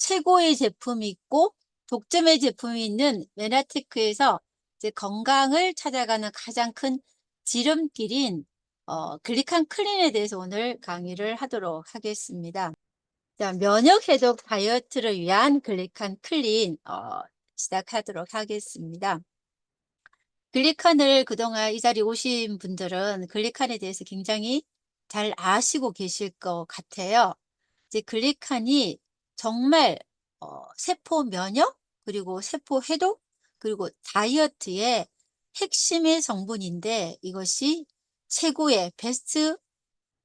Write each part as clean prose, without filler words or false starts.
최고의 제품이 있고 독점의 제품이 있는 메나테크에서 이제 건강을 찾아가는 가장 큰 지름길인 글리칸 클린에 대해서 오늘 강의를 하도록 하겠습니다. 자, 면역 해독 다이어트를 위한 글리칸 클린 시작하도록 하겠습니다. 글리칸을 그동안 이 자리에 오신 분들은 글리칸에 대해서 굉장히 잘 아시고 계실 것 같아요. 이제 글리칸이 정말 세포 면역, 그리고 세포 해독, 그리고 다이어트의 핵심의 성분인데, 이것이 최고의 베스트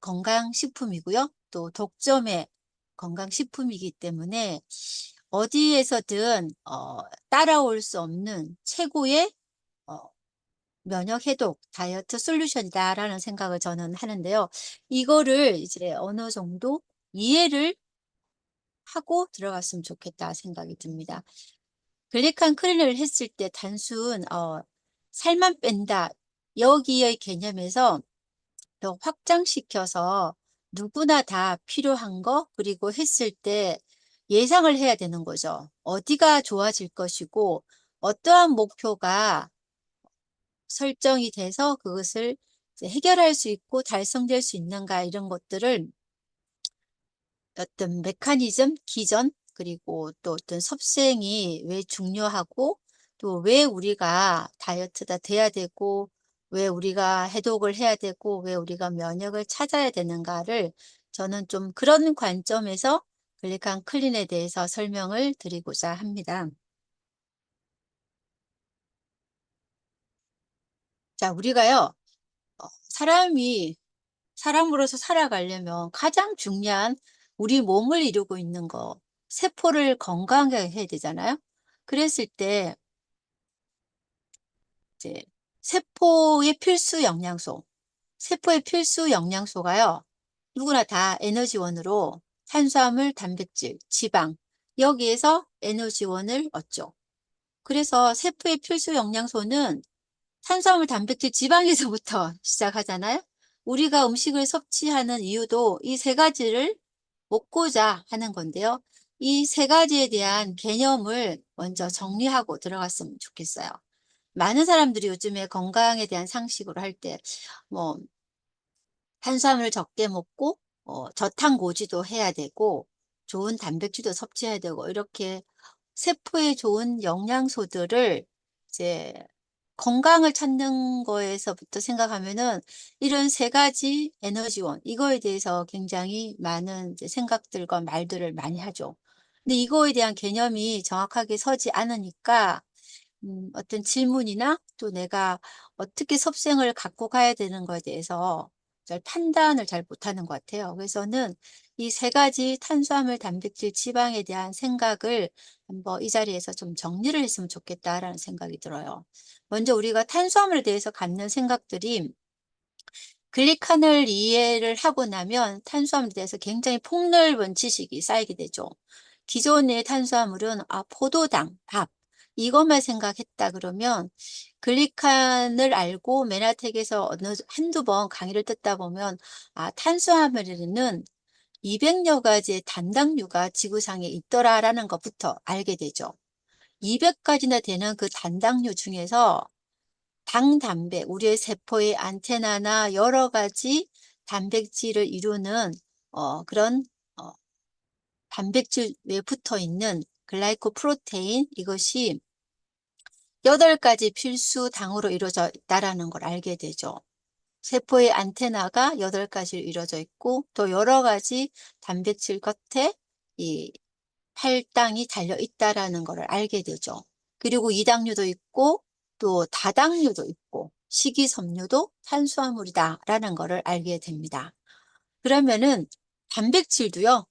건강식품이고요. 또 독점의 건강식품이기 때문에 어디에서든 따라올 수 없는 최고의 어, 면역 해독 다이어트 솔루션이다라는 생각을 저는 하는데요. 이거를 이제 어느 정도 이해를 하고 들어갔으면 좋겠다 생각이 듭니다. 글리칸 클린을 했을 때 단순 살만 뺀다 여기의 개념에서 더 확장시켜서 누구나 다 필요한 거, 그리고 했을 때 예상을 해야 되는 거죠. 어디가 좋아질 것이고 어떠한 목표가 설정이 돼서 그것을 이제 해결할 수 있고 달성될 수 있는가, 이런 것들을 어떤 메커니즘, 기전, 그리고 또 어떤 섭생이 왜 중요하고, 또 왜 우리가 다이어트가 돼야 되고, 왜 우리가 해독을 해야 되고, 왜 우리가 면역을 찾아야 되는가를 저는 좀 그런 관점에서 글리칸 클린에 대해서 설명을 드리고자 합니다. 자, 우리가요, 사람으로서 살아가려면 가장 중요한 우리 몸을 이루고 있는 거, 세포를 건강하게 해야 되잖아요. 그랬을 때 이제 세포의 필수 영양소, 세포의 필수 영양소가요, 누구나 다 에너지원으로 탄수화물, 단백질, 지방, 여기에서 에너지원을 얻죠. 그래서 세포의 필수 영양소는 탄수화물, 단백질, 지방에서부터 시작하잖아요. 우리가 음식을 섭취하는 이유도 이 세 가지를 먹고자 하는 건데요. 이 세 가지에 대한 개념을 먼저 정리하고 들어갔으면 좋겠어요. 많은 사람들이 요즘에 건강에 대한 상식으로 할 때, 뭐, 탄수화물을 적게 먹고, 저탄고지도 해야 되고, 좋은 단백질도 섭취해야 되고, 이렇게 세포에 좋은 영양소들을 이제 건강을 찾는 거에서부터 생각하면은 이런 세 가지 에너지원, 이거에 대해서 굉장히 많은 이제 생각들과 말들을 많이 하죠. 근데 이거에 대한 개념이 정확하게 서지 않으니까 어떤 질문이나 또 내가 어떻게 섭생을 갖고 가야 되는 거에 대해서 잘 판단을 잘 못하는 것 같아요. 그래서는 이 세 가지 탄수화물, 단백질, 지방에 대한 생각을 한번 이 자리에서 좀 정리를 했으면 좋겠다라는 생각이 들어요. 먼저 우리가 탄수화물에 대해서 갖는 생각들이, 글리칸을 이해를 하고 나면 탄수화물에 대해서 굉장히 폭넓은 지식이 쌓이게 되죠. 기존의 탄수화물은 포도당, 밥, 이것만 생각했다 그러면, 글리칸을 알고 메나텍에서 한두 번 강의를 듣다 보면 탄수화물에는 200여 가지의 단당류가 지구상에 있더라라는 것부터 알게 되죠. 200가지나 되는 그 단당류 중에서 당단백, 우리의 세포의 안테나나 여러 가지 단백질을 이루는 그런 어, 단백질에 붙어 있는 글라이코 프로테인, 이것이 8가지 필수 당으로 이루어져 있다라는 걸 알게 되죠. 세포의 안테나가 8가지로 이루어져 있고, 또 여러 가지 단백질 겉에 이 할당이 달려 있다라는 것을 알게 되죠. 그리고 이당류도 있고 또 다당류도 있고 식이섬유도 탄수화물이다라는 것을 알게 됩니다. 그러면은 단백질도요.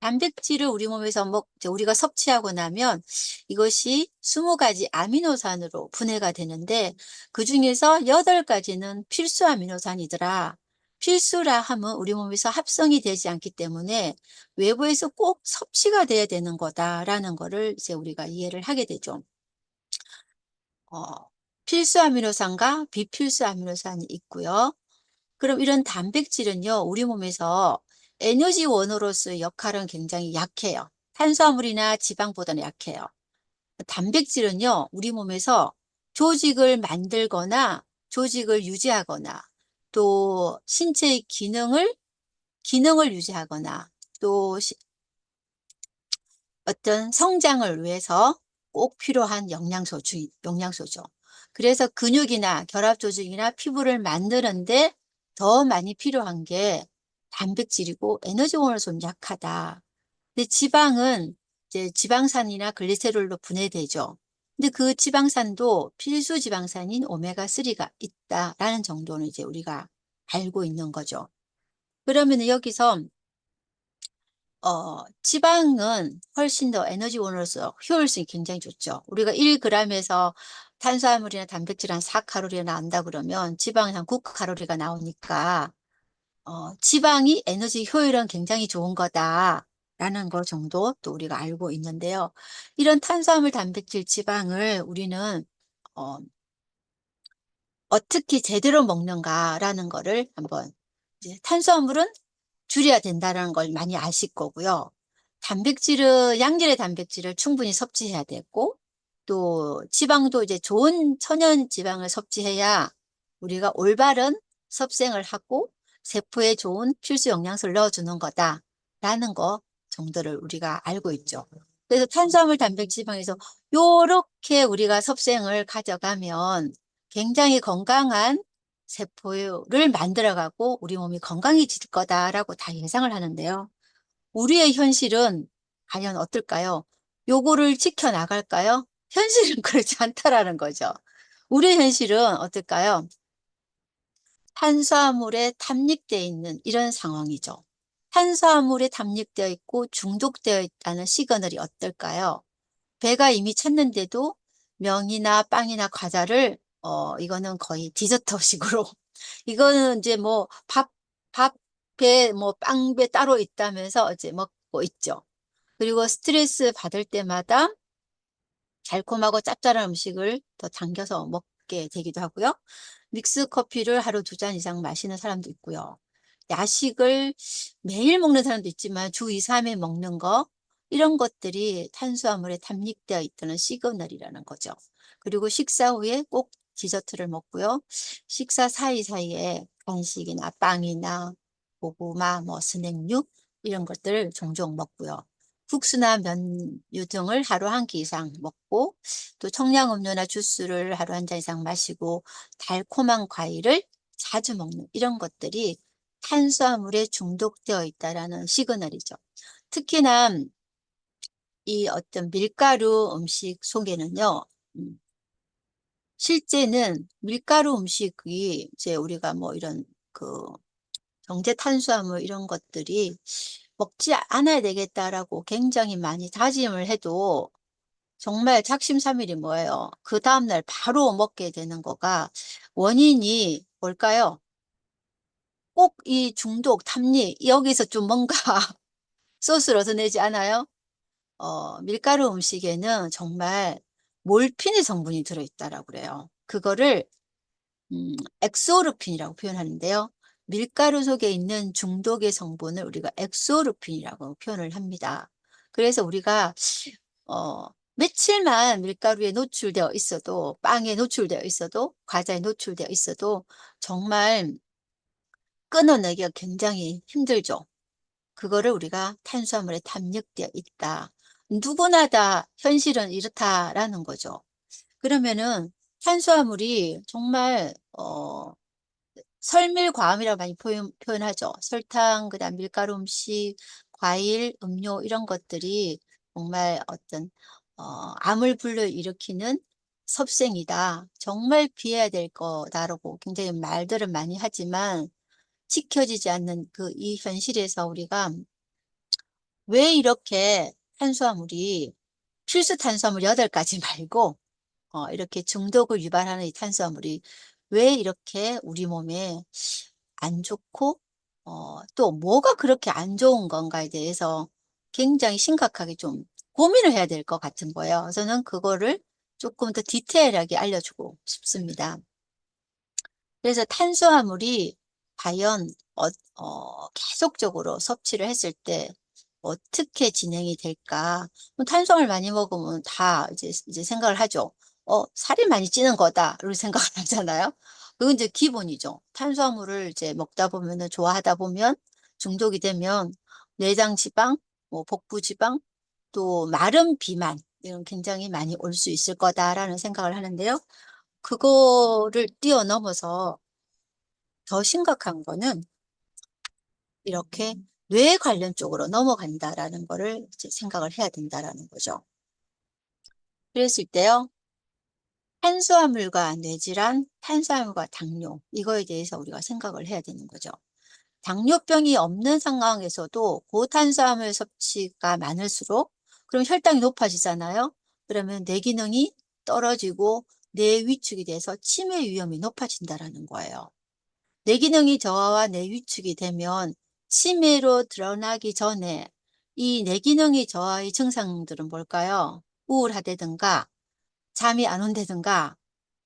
단백질을 우리 몸에서 이제 우리가 섭취하고 나면 이것이 20가지 아미노산으로 분해가 되는데, 그중에서 8가지는 필수 아미노산이더라. 필수라 하면 우리 몸에서 합성이 되지 않기 때문에 외부에서 꼭 섭취가 돼야 되는 거다라는 거를 이제 우리가 이해를 하게 되죠. 어, 필수 아미노산과 비필수 아미노산이 있고요. 그럼 이런 단백질은요, 우리 몸에서 에너지원으로서의 역할은 굉장히 약해요. 탄수화물이나 지방보다는 약해요. 단백질은요, 우리 몸에서 조직을 만들거나 조직을 유지하거나 또 신체의 기능을 유지하거나 또 어떤 성장을 위해서 꼭 필요한 영양소죠. 그래서 근육이나 결합 조직이나 피부를 만드는데 더 많이 필요한 게 단백질이고 에너지원으로 좀 약하다. 근데 지방은 이제 지방산이나 글리세롤로 분해되죠. 근데 그 지방산도 필수 지방산인 오메가3가 있다라는 정도는 이제 우리가 알고 있는 거죠. 그러면 여기서 지방은 훨씬 더 에너지원으로서 효율성이 굉장히 좋죠. 우리가 1g에서 탄수화물이나 단백질 한 4칼로리가 나온다 그러면 지방은 한 9칼로리가 나오니까 지방이 에너지 효율은 굉장히 좋은 거다라는 거 정도 또 우리가 알고 있는데요. 이런 탄수화물, 단백질, 지방을 우리는 어, 어떻게 제대로 먹는가라는 거를 한번 이제 탄수화물은 줄여야 된다는 걸 많이 아실 거고요. 단백질은 양질의 단백질을 충분히 섭취해야 되고 또 지방도 이제 좋은 천연 지방을 섭취해야 우리가 올바른 섭생을 하고 세포에 좋은 필수 영양소를 넣어주는 거다라는 거 정도를 우리가 알고 있죠. 그래서 탄수화물, 단백질, 지방에서 요렇게 우리가 섭생을 가져가면 굉장히 건강한 세포를 만들어가고 우리 몸이 건강해질 거다라고 다 예상을 하는데요. 우리의 현실은 과연 어떨까요? 요거를 지켜나갈까요? 현실은 그렇지 않다라는 거죠. 우리의 현실은 어떨까요? 탄수화물에 탐닉되어 있는 이런 상황이죠. 탄수화물에 탐닉되어 있고 중독되어 있다는 시그널이 어떨까요? 배가 이미 찼는데도 명이나 빵이나 과자를 이거는 거의 디저트식으로 이거는 이제 뭐 밥배 뭐 빵배 따로 있다면서 이제 먹고 있죠. 그리고 스트레스 받을 때마다 달콤하고 짭짤한 음식을 더 당겨서 먹게 되기도 하고요. 믹스 커피를 하루 2잔 이상 마시는 사람도 있고요. 야식을 매일 먹는 사람도 있지만 주 2, 3회 먹는 거 이런 것들이 탄수화물에 탐닉되어 있다는 시그널이라는 거죠. 그리고 식사 후에 꼭 디저트를 먹고요. 식사 사이사이에 간식이나 빵이나 고구마, 뭐 스낵류 이런 것들을 종종 먹고요. 국수나 면류 등을 하루 한 끼 이상 먹고 또 청량음료나 주스를 하루 한 잔 이상 마시고 달콤한 과일을 자주 먹는 이런 것들이 탄수화물에 중독되어 있다라는 시그널이죠. 특히나 이 어떤 밀가루 음식 속에는요, 음, 실제는 밀가루 음식이 이제 우리가 뭐 이런 그 정제 탄수화물 이런 것들이 먹지 않아야 되겠다라고 굉장히 많이 다짐을 해도 정말 작심삼일이 뭐예요? 그 다음날 바로 먹게 되는 거가 원인이 뭘까요? 꼭 이 중독, 탐닉, 여기서 좀 뭔가 소스를 얻어내지 않아요? 밀가루 음식에는 정말 몰핀의 성분이 들어있다라고 그래요. 그거를 엑소르핀이라고 표현하는데요. 밀가루 속에 있는 중독의 성분을 우리가 엑소르핀이라고 표현을 합니다. 그래서 우리가 며칠만 밀가루에 노출되어 있어도 빵에 노출되어 있어도 과자에 노출되어 있어도 정말 끊어내기가 굉장히 힘들죠. 그거를 우리가 탄수화물에 담력되어 있다. 누구나 다 현실은 이렇다라는 거죠. 그러면은 탄수화물이 정말 설밀과음이라고 많이 표현하죠. 설탕, 그다음 밀가루 음식, 과일, 음료 이런 것들이 정말 어떤 암을 불러일으키는 섭생이다. 정말 피해야 될 거다라고 굉장히 말들은 많이 하지만 지켜지지 않는 그 이 현실에서 우리가 왜 이렇게 탄수화물이 필수 탄수화물 8가지 말고 이렇게 중독을 유발하는 이 탄수화물이 왜 이렇게 우리 몸에 안 좋고 또 뭐가 그렇게 안 좋은 건가에 대해서 굉장히 심각하게 좀 고민을 해야 될 것 같은 거예요. 저는 그거를 조금 더 디테일하게 알려주고 싶습니다. 그래서 탄수화물이 과연 계속적으로 섭취를 했을 때 어떻게 진행이 될까? 뭐 탄수화물 많이 먹으면 다 이제 생각을 하죠. 살이 많이 찌는 거다를 생각을 하잖아요. 그건 이제 기본이죠. 탄수화물을 이제 먹다 보면은 좋아하다 보면 중독이 되면 내장 지방, 뭐 복부 지방, 또 마른 비만 이런 굉장히 많이 올 수 있을 거다라는 생각을 하는데요. 그거를 뛰어넘어서 더 심각한 거는 이렇게 뇌 관련 쪽으로 넘어간다라는 거를 이제 생각을 해야 된다라는 거죠. 그랬을 때요, 탄수화물과 뇌질환, 탄수화물과 당뇨, 이거에 대해서 우리가 생각을 해야 되는 거죠. 당뇨병이 없는 상황에서도 고탄수화물 섭취가 많을수록 그럼 혈당이 높아지잖아요. 그러면 뇌 기능이 떨어지고 뇌 위축이 돼서 치매 위험이 높아진다라는 거예요. 뇌 기능이 저하와 뇌 위축이 되면 치매로 드러나기 전에 이 뇌 기능이 저하의 증상들은 뭘까요? 우울하다든가 잠이 안 온다든가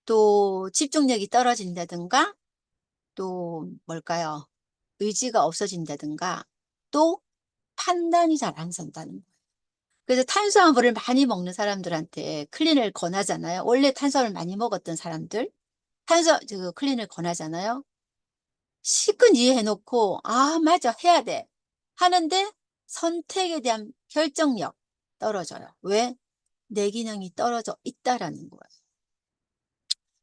또 집중력이 떨어진다든가 또 뭘까요? 의지가 없어진다든가 또 판단이 잘 안 선다는 거예요. 그래서 탄수화물을 많이 먹는 사람들한테 클린을 권하잖아요. 원래 탄수화물 많이 먹었던 사람들 클린을 권하잖아요. 실컷 이해해 놓고 '아 맞아. 해야 돼.' 하는데 선택에 대한 결정력 떨어져요. 왜? 뇌 기능이 떨어져 있다라는 거예요.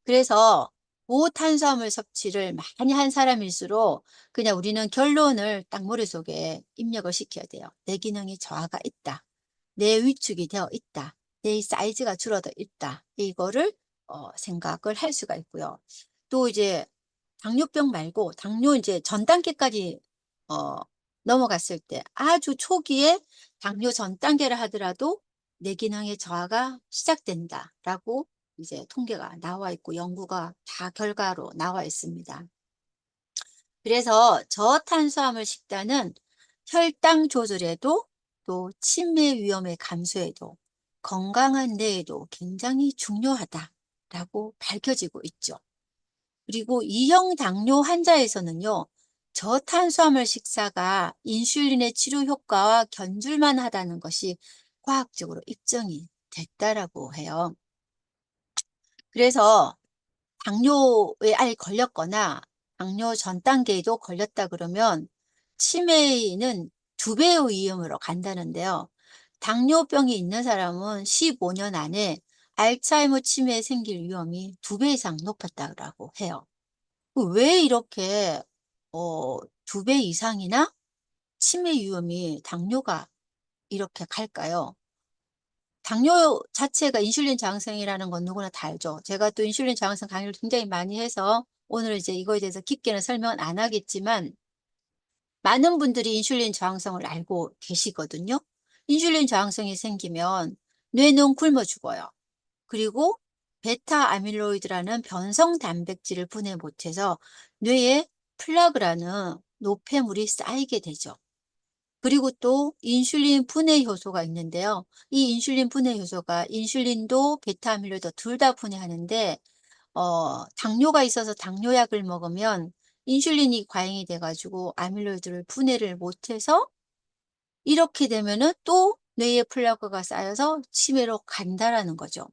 그래서 고탄수화물 섭취를 많이 한 사람일수록 그냥 우리는 결론을 딱 머릿속에 입력을 시켜야 돼요. '뇌 기능이 저하가 있다. 뇌 위축이 되어 있다. 뇌의 사이즈가 줄어들어 있다.' 이거를 생각을 할 수가 있고요. 또 이제 당뇨병 말고 당뇨 이제 전 단계까지 어 넘어갔을 때 아주 초기에 당뇨 전 단계를 하더라도 뇌 기능의 저하가 시작된다라고 이제 통계가 나와 있고 연구가 다 결과로 나와 있습니다. 그래서 저탄수화물 식단은 혈당 조절에도 또 치매 위험의 감소에도 건강한 뇌에도 굉장히 중요하다라고 밝혀지고 있죠. 그리고 2형 당뇨 환자에서는요, 저탄수화물 식사가 인슐린의 치료 효과와 견줄만 하다는 것이 과학적으로 입증이 됐다라고 해요. 그래서 당뇨에 아예 걸렸거나 당뇨 전 단계에도 걸렸다 그러면 치매는 2배의 위험으로 간다는데요. 당뇨병이 있는 사람은 15년 안에 알츠하이머 치매에 생길 위험이 2배 이상 높았다고 해요. 왜 이렇게 2배 이상이나 치매 위험이 당뇨가 이렇게 갈까요? 당뇨 자체가 인슐린 저항성이라는 건 누구나 다 알죠. 제가 또 인슐린 저항성 강의를 굉장히 많이 해서 오늘 이제 이거에 대해서 깊게는 설명은 안 하겠지만 많은 분들이 인슐린 저항성을 알고 계시거든요. 인슐린 저항성이 생기면 뇌는 굶어 죽어요. 그리고 베타 아밀로이드라는 변성 단백질을 분해 못해서 뇌에 플라그라는 노폐물이 쌓이게 되죠. 그리고 또 인슐린 분해 효소가 있는데요. 이 인슐린 분해 효소가 인슐린도 베타 아밀로이드 둘 다 분해하는데 당뇨가 있어서 당뇨약을 먹으면 인슐린이 과잉이 돼 가지고 아밀로이드를 분해를 못해서 이렇게 되면은 또 뇌에 플라그가 쌓여서 치매로 간다라는 거죠.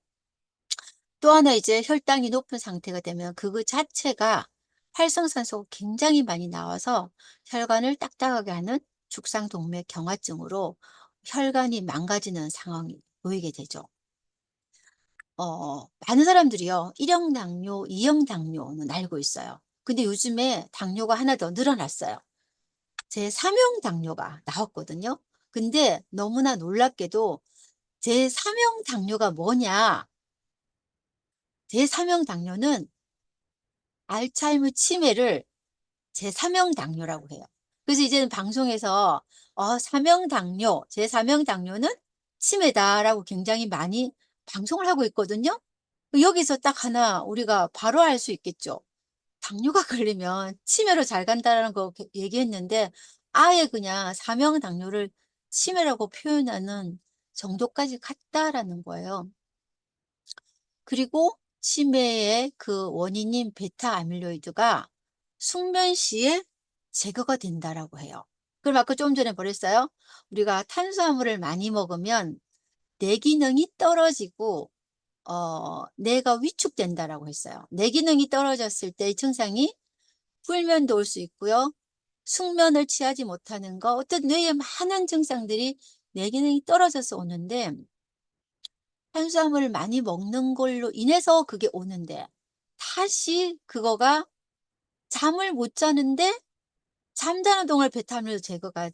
또 하나 이제 혈당이 높은 상태가 되면 그거 자체가 활성산소가 굉장히 많이 나와서 혈관을 딱딱하게 하는 죽상동맥 경화증으로 혈관이 망가지는 상황이 보이게 되죠. 많은 사람들이요. 1형 당뇨, 2형 당뇨는 알고 있어요. 근데 요즘에 당뇨가 하나 더 늘어났어요. 제3형 당뇨가 나왔거든요. 근데 너무나 놀랍게도 제3형 당뇨가 뭐냐? 제3형 당뇨는 알츠하이머 치매를 제3형 당뇨라고 해요. 그래서 이제는 방송에서 3형 당뇨, 제3형 당뇨는 치매다라고 굉장히 많이 방송을 하고 있거든요. 여기서 딱 하나 우리가 바로 알 수 있겠죠. 당뇨가 걸리면 치매로 잘 간다라는 거 얘기했는데 아예 그냥 3형 당뇨를 치매라고 표현하는 정도까지 갔다라는 거예요. 그리고 치매의 그 원인인 베타 아밀로이드가 숙면 시에 제거가 된다라고 해요. 그럼 아까 좀 전에 뭐랬어요? 우리가 탄수화물을 많이 먹으면 뇌 기능이 떨어지고 뇌가 위축된다라고 했어요. 뇌 기능이 떨어졌을 때 이 증상이 불면도 올 수 있고요. 숙면을 취하지 못하는 거, 어떤 뇌의 많은 증상들이 뇌 기능이 떨어져서 오는데 탄수화물을 많이 먹는 걸로 인해서 그게 오는데 다시 그거가 잠을 못 자는데 잠자는 동안 베타민도 제거가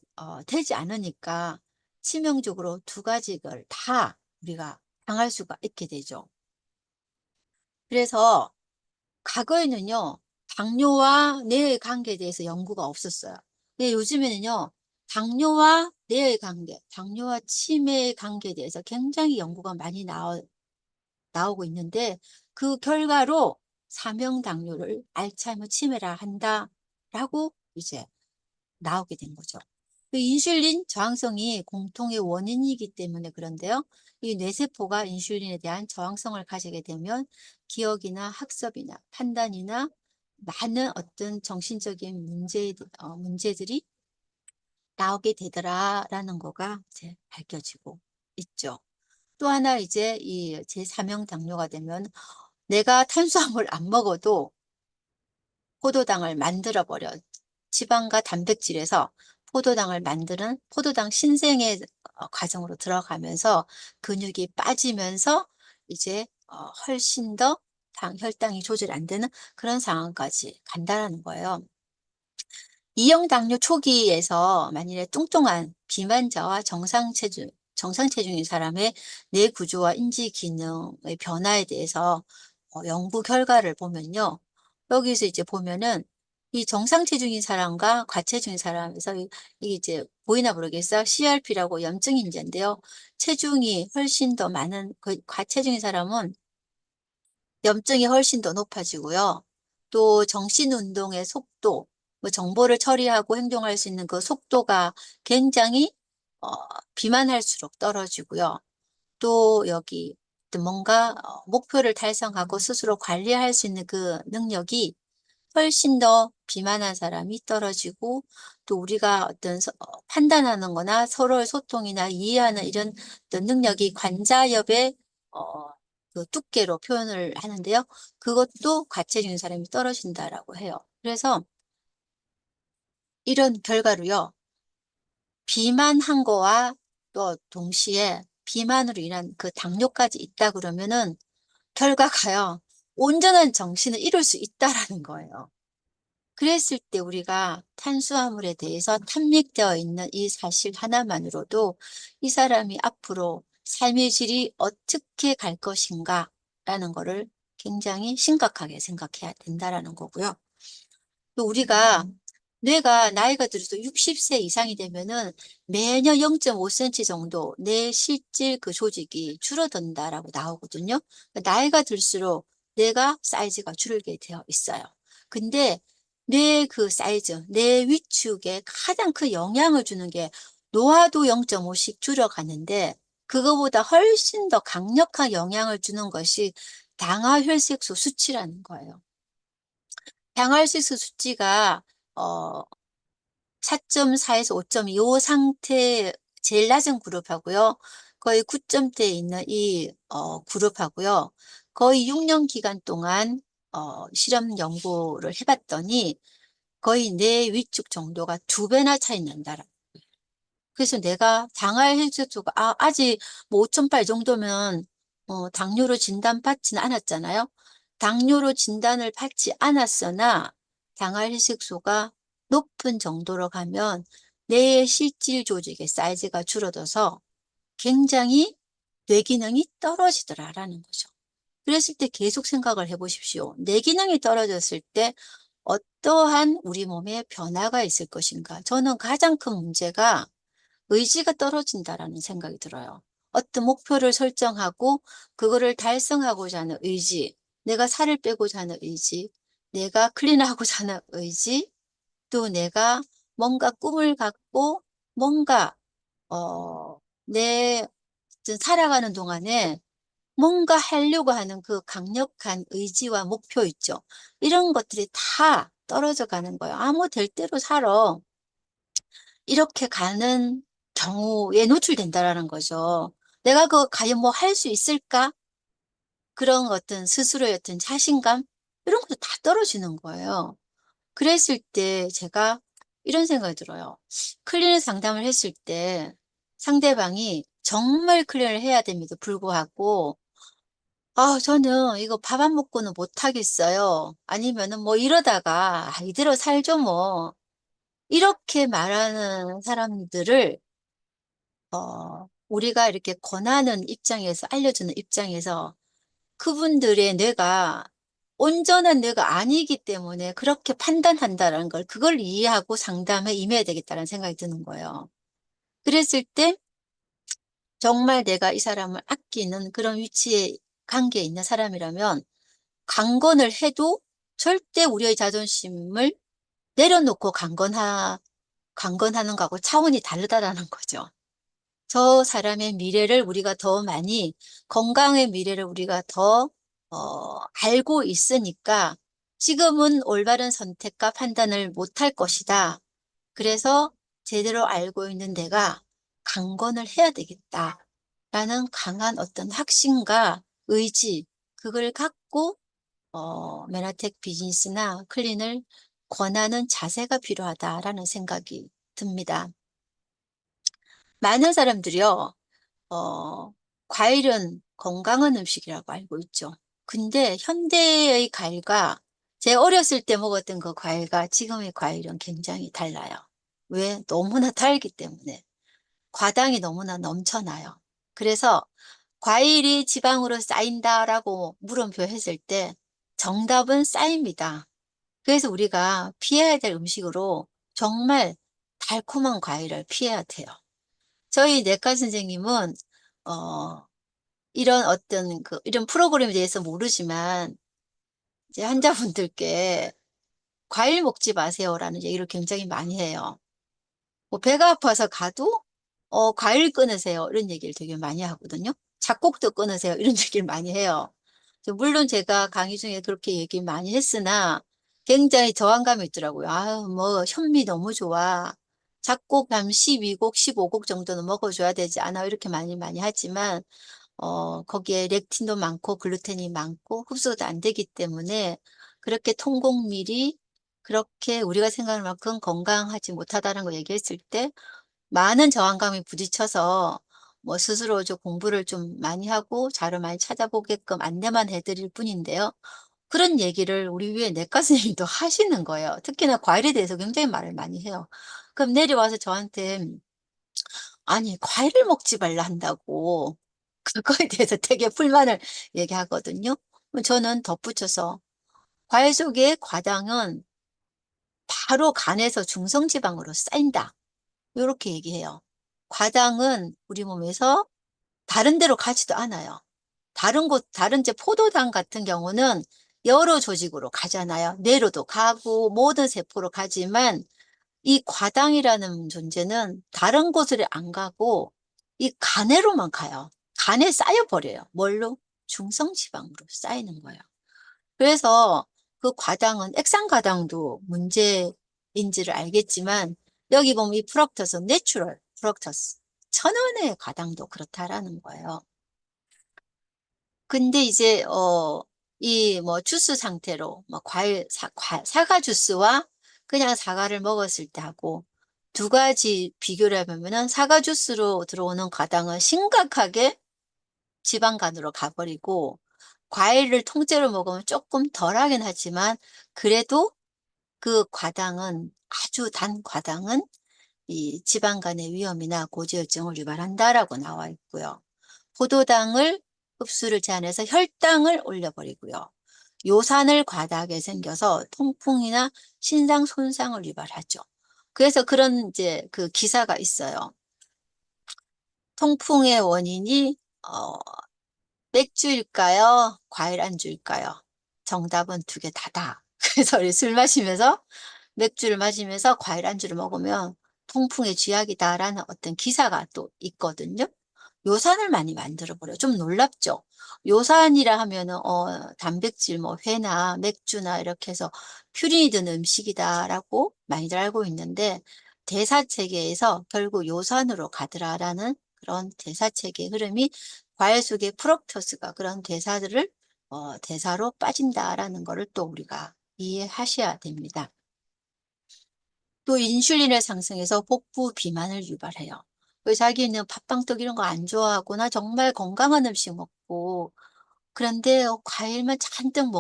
되지 않으니까 치명적으로 두 가지를 다 우리가 당할 수가 있게 되죠. 그래서 과거에는요, 당뇨와 뇌의 관계에 대해서 연구가 없었어요. 근데 요즘에는요, 당뇨와 뇌의 관계, 당뇨와 치매의 관계에 대해서 굉장히 연구가 많이 나오고 있는데 그 결과로 사명 당뇨를 알츠하이머 치매라 한다라고 이제 나오게 된 거죠. 그 인슐린 저항성이 공통의 원인이기 때문에 그런데요. 이 뇌세포가 인슐린에 대한 저항성을 가지게 되면 기억이나 학습이나 판단이나 많은 어떤 정신적인 문제들이 나오게 되더라라는 거가 이제 밝혀지고 있죠. 또 하나 이제 이 제3형 당뇨가 되면 내가 탄수화물 안 먹어도 포도당을 만들어 버려. 지방과 단백질에서 포도당을 만드는 포도당 신생의 과정으로 들어가면서 근육이 빠지면서 이제 훨씬 더 혈당이 조절 안 되는 그런 상황까지 간다는 거예요. 이형 당뇨 초기에서 만일에 뚱뚱한 비만자와 정상 체중인 사람의 뇌 구조와 인지 기능의 변화에 대해서 연구 결과를 보면요. 여기서 이제 보면은 이 정상 체중인 사람과 과체중인 사람에서 이게 이제 보이나 모르겠어요. CRP라고 염증 인자인데요. 체중이 훨씬 더 많은 그 과체중인 사람은 염증이 훨씬 더 높아지고요. 또 정신운동의 속도, 뭐 정보를 처리하고 행동할 수 있는 그 속도가 굉장히 어, 비만할수록 떨어지고요. 또 여기 뭔가 목표를 달성하고 스스로 관리할 수 있는 그 능력이 훨씬 더 비만한 사람이 떨어지고 또 우리가 어떤 판단하는 거나 서로의 소통이나 이해하는 이런 어떤 능력이 관자엽의 어, 그 두께로 표현을 하는데요. 그것도 과체중인 사람이 떨어진다라고 해요. 그래서 이런 결과로요. 비만한 거와 또 동시에 비만으로 인한 그 당뇨까지 있다 그러면은 결과가요. 온전한 정신을 이룰 수 있다라는 거예요. 그랬을 때 우리가 탄수화물에 대해서 탐닉되어 있는 이 사실 하나만으로도 이 사람이 앞으로 삶의 질이 어떻게 갈 것인가라는 거를 굉장히 심각하게 생각해야 된다라는 거고요. 또 우리가 뇌가 나이가 들어서 60세 이상이 되면은 매년 0.5cm 정도 뇌 실질 그 조직이 줄어든다라고 나오거든요. 나이가 들수록 뇌가 사이즈가 줄게 되어 있어요. 근데 뇌 그 사이즈, 뇌 위축에 가장 큰 영향을 주는 게 노화도 0.5씩 줄어가는데 그거보다 훨씬 더 강력한 영향을 주는 것이 당화혈색소 수치라는 거예요. 당화혈색소 수치가 어 4.4에서 5.2 요 상태 제일 낮은 그룹하고요. 거의 9점대에 있는 이 그룹하고요. 거의 6년 기간 동안 실험 연구를 해 봤더니 거의 뇌 위축 정도가 2배나 차이 난다라. 그래서 내가 당화혈색소가 아직 뭐 5.8 정도면 당뇨로 진단받지는 않았잖아요. 당뇨로 진단을 받지 않았으나 당화혈색소가 높은 정도로 가면 뇌의 실질 조직의 사이즈가 줄어들어서 굉장히 뇌 기능이 떨어지더라라는 거죠. 그랬을 때 계속 생각을 해 보십시오. 뇌 기능이 떨어졌을 때 어떠한 우리 몸에 변화가 있을 것인가. 저는 가장 큰 문제가 의지가 떨어진다라는 생각이 들어요. 어떤 목표를 설정하고 그거를 달성하고자 하는 의지, 내가 살을 빼고자 하는 의지, 내가 클린하고자 하는 의지, 또 내가 뭔가 꿈을 갖고 뭔가 내 살아가는 동안에 뭔가 하려고 하는 그 강력한 의지와 목표 있죠. 이런 것들이 다 떨어져 가는 거예요. 아, 뭐 될 대로 살아. 이렇게 가는 경우에 노출된다라는 거죠. 내가 그거 과연 뭐 할 수 있을까? 그런 어떤 스스로의 어떤 자신감? 이런 것도 다 떨어지는 거예요. 그랬을 때 제가 이런 생각이 들어요. 클리닉 상담을 했을 때 상대방이 정말 클리닉을 해야 됨에도 불구하고 아, 저는 이거 밥 안 먹고는 못 하겠어요. 아니면은 뭐 이러다가 아, 이대로 살죠 뭐. 이렇게 말하는 사람들을 우리가 이렇게 권하는 입장에서 알려주는 입장에서 그분들의 뇌가 온전한 뇌가 아니기 때문에 그렇게 판단한다는 걸 그걸 이해하고 상담에 임해야 되겠다는 생각이 드는 거예요. 그랬을 때 정말 내가 이 사람을 아끼는 그런 위치에 관계에 있는 사람이라면 강건을 해도 절대 우리의 자존심을 내려놓고 강건하는 거하고 차원이 다르다라는 거죠. 저 사람의 미래를 우리가 더 많이, 건강의 미래를 우리가 더, 알고 있으니까 지금은 올바른 선택과 판단을 못할 것이다. 그래서 제대로 알고 있는 내가 강건을 해야 되겠다. 라는 강한 어떤 확신과 의지, 그걸 갖고, 메나텍 비즈니스나 클린을 권하는 자세가 필요하다라는 생각이 듭니다. 많은 사람들이요, 과일은 건강한 음식이라고 알고 있죠. 근데 현대의 과일과 제 어렸을 때 먹었던 그 과일과 지금의 과일은 굉장히 달라요. 왜? 너무나 달기 때문에. 과당이 너무나 넘쳐나요. 그래서 과일이 지방으로 쌓인다라고 물음표 했을 때 정답은 쌀입니다. 그래서 우리가 피해야 될 음식으로 정말 달콤한 과일을 피해야 돼요. 저희 내과 선생님은 어 이런 어떤 이런 프로그램에 대해서 모르지만 이제 환자분들께 과일 먹지 마세요라는 얘기를 굉장히 많이 해요. 뭐 배가 아파서 가도 과일 끊으세요 이런 얘기를 되게 많이 하거든요. 잡곡도 끊으세요 이런 얘기를 많이 해요. 물론 제가 강의 중에 그렇게 얘기 많이 했으나 굉장히 저항감이 있더라고요. 아유, 뭐 현미 너무 좋아. 잡곡 한 12곡, 15곡 정도는 먹어줘야 되지 않아? 이렇게 많이 하지만 거기에 렉틴도 많고 글루텐이 많고 흡수가 안 되기 때문에 그렇게 통곡밀이 그렇게 우리가 생각할 만큼 건강하지 못하다는 거 얘기했을 때 많은 저항감이 부딪혀서 뭐 스스로 좀 공부를 좀 많이 하고 자료 많이 찾아보게끔 안내만 해드릴 뿐인데요. 그런 얘기를 우리 위에 내과 선생님도 하시는 거예요. 특히나 과일에 대해서 굉장히 말을 많이 해요. 그럼 내려와서 저한테 아니 과일을 먹지 말라 한다고 그거에 대해서 되게 불만을 얘기하거든요. 그럼 저는 덧붙여서 과일 속의 과당은 바로 간에서 중성지방으로 쌓인다. 이렇게 얘기해요. 과당은 우리 몸에서 다른 데로 가지도 않아요. 다른 이제 포도당 같은 경우는 여러 조직으로 가잖아요. 뇌로도 가고 모든 세포로 가지만 이 과당이라는 존재는 다른 곳으로 안 가고 이 간에로만 가요. 간에 쌓여버려요. 뭘로? 중성지방으로 쌓이는 거예요. 그래서 그 과당은 액상과당도 문제인지를 알겠지만 여기 보면 이 프럭터스, 내추럴 프럭터스, 천연의 과당도 그렇다라는 거예요. 근데 이제 이 뭐 주스 상태로 뭐 과일 사과 주스와 그냥 사과를 먹었을 때 하고 두 가지 비교를 해보면은 사과 주스로 들어오는 과당은 심각하게 지방간으로 가버리고 과일을 통째로 먹으면 조금 덜하긴 하지만 그래도 그 과당은 아주 단 과당은 이 지방간의 위험이나 고지혈증을 유발한다라고 나와 있고요. 포도당을 흡수를 제한해서 혈당을 올려버리고요. 요산을 과다하게 생겨서 통풍이나 신장 손상을 유발하죠. 그래서 그런 이제 그 기사가 있어요. 통풍의 원인이 맥주일까요? 과일 안주일까요? 정답은 두 개 다다. 그래서 우리 술 마시면서 맥주를 마시면서 과일 안주를 먹으면 통풍의 쥐약이다라는 어떤 기사가 또 있거든요. 요산을 많이 만들어버려요. 좀 놀랍죠? 요산이라 하면은, 단백질, 뭐, 회나 맥주나 이렇게 해서 퓨린이 든 음식이다라고 많이들 알고 있는데, 대사체계에서 결국 요산으로 가더라라는 그런 대사체계 흐름이 과일 속의 프럭토스가 그런 대사들을, 대사로 빠진다라는 거를 또 우리가 이해하셔야 됩니다. 또 인슐린을 상승해서 복부 비만을 유발해요. 그래서 자기는 팥빵떡 이런 거 안 좋아하구나. 정말 건강한 음식 먹고 그런데 과일만 잔뜩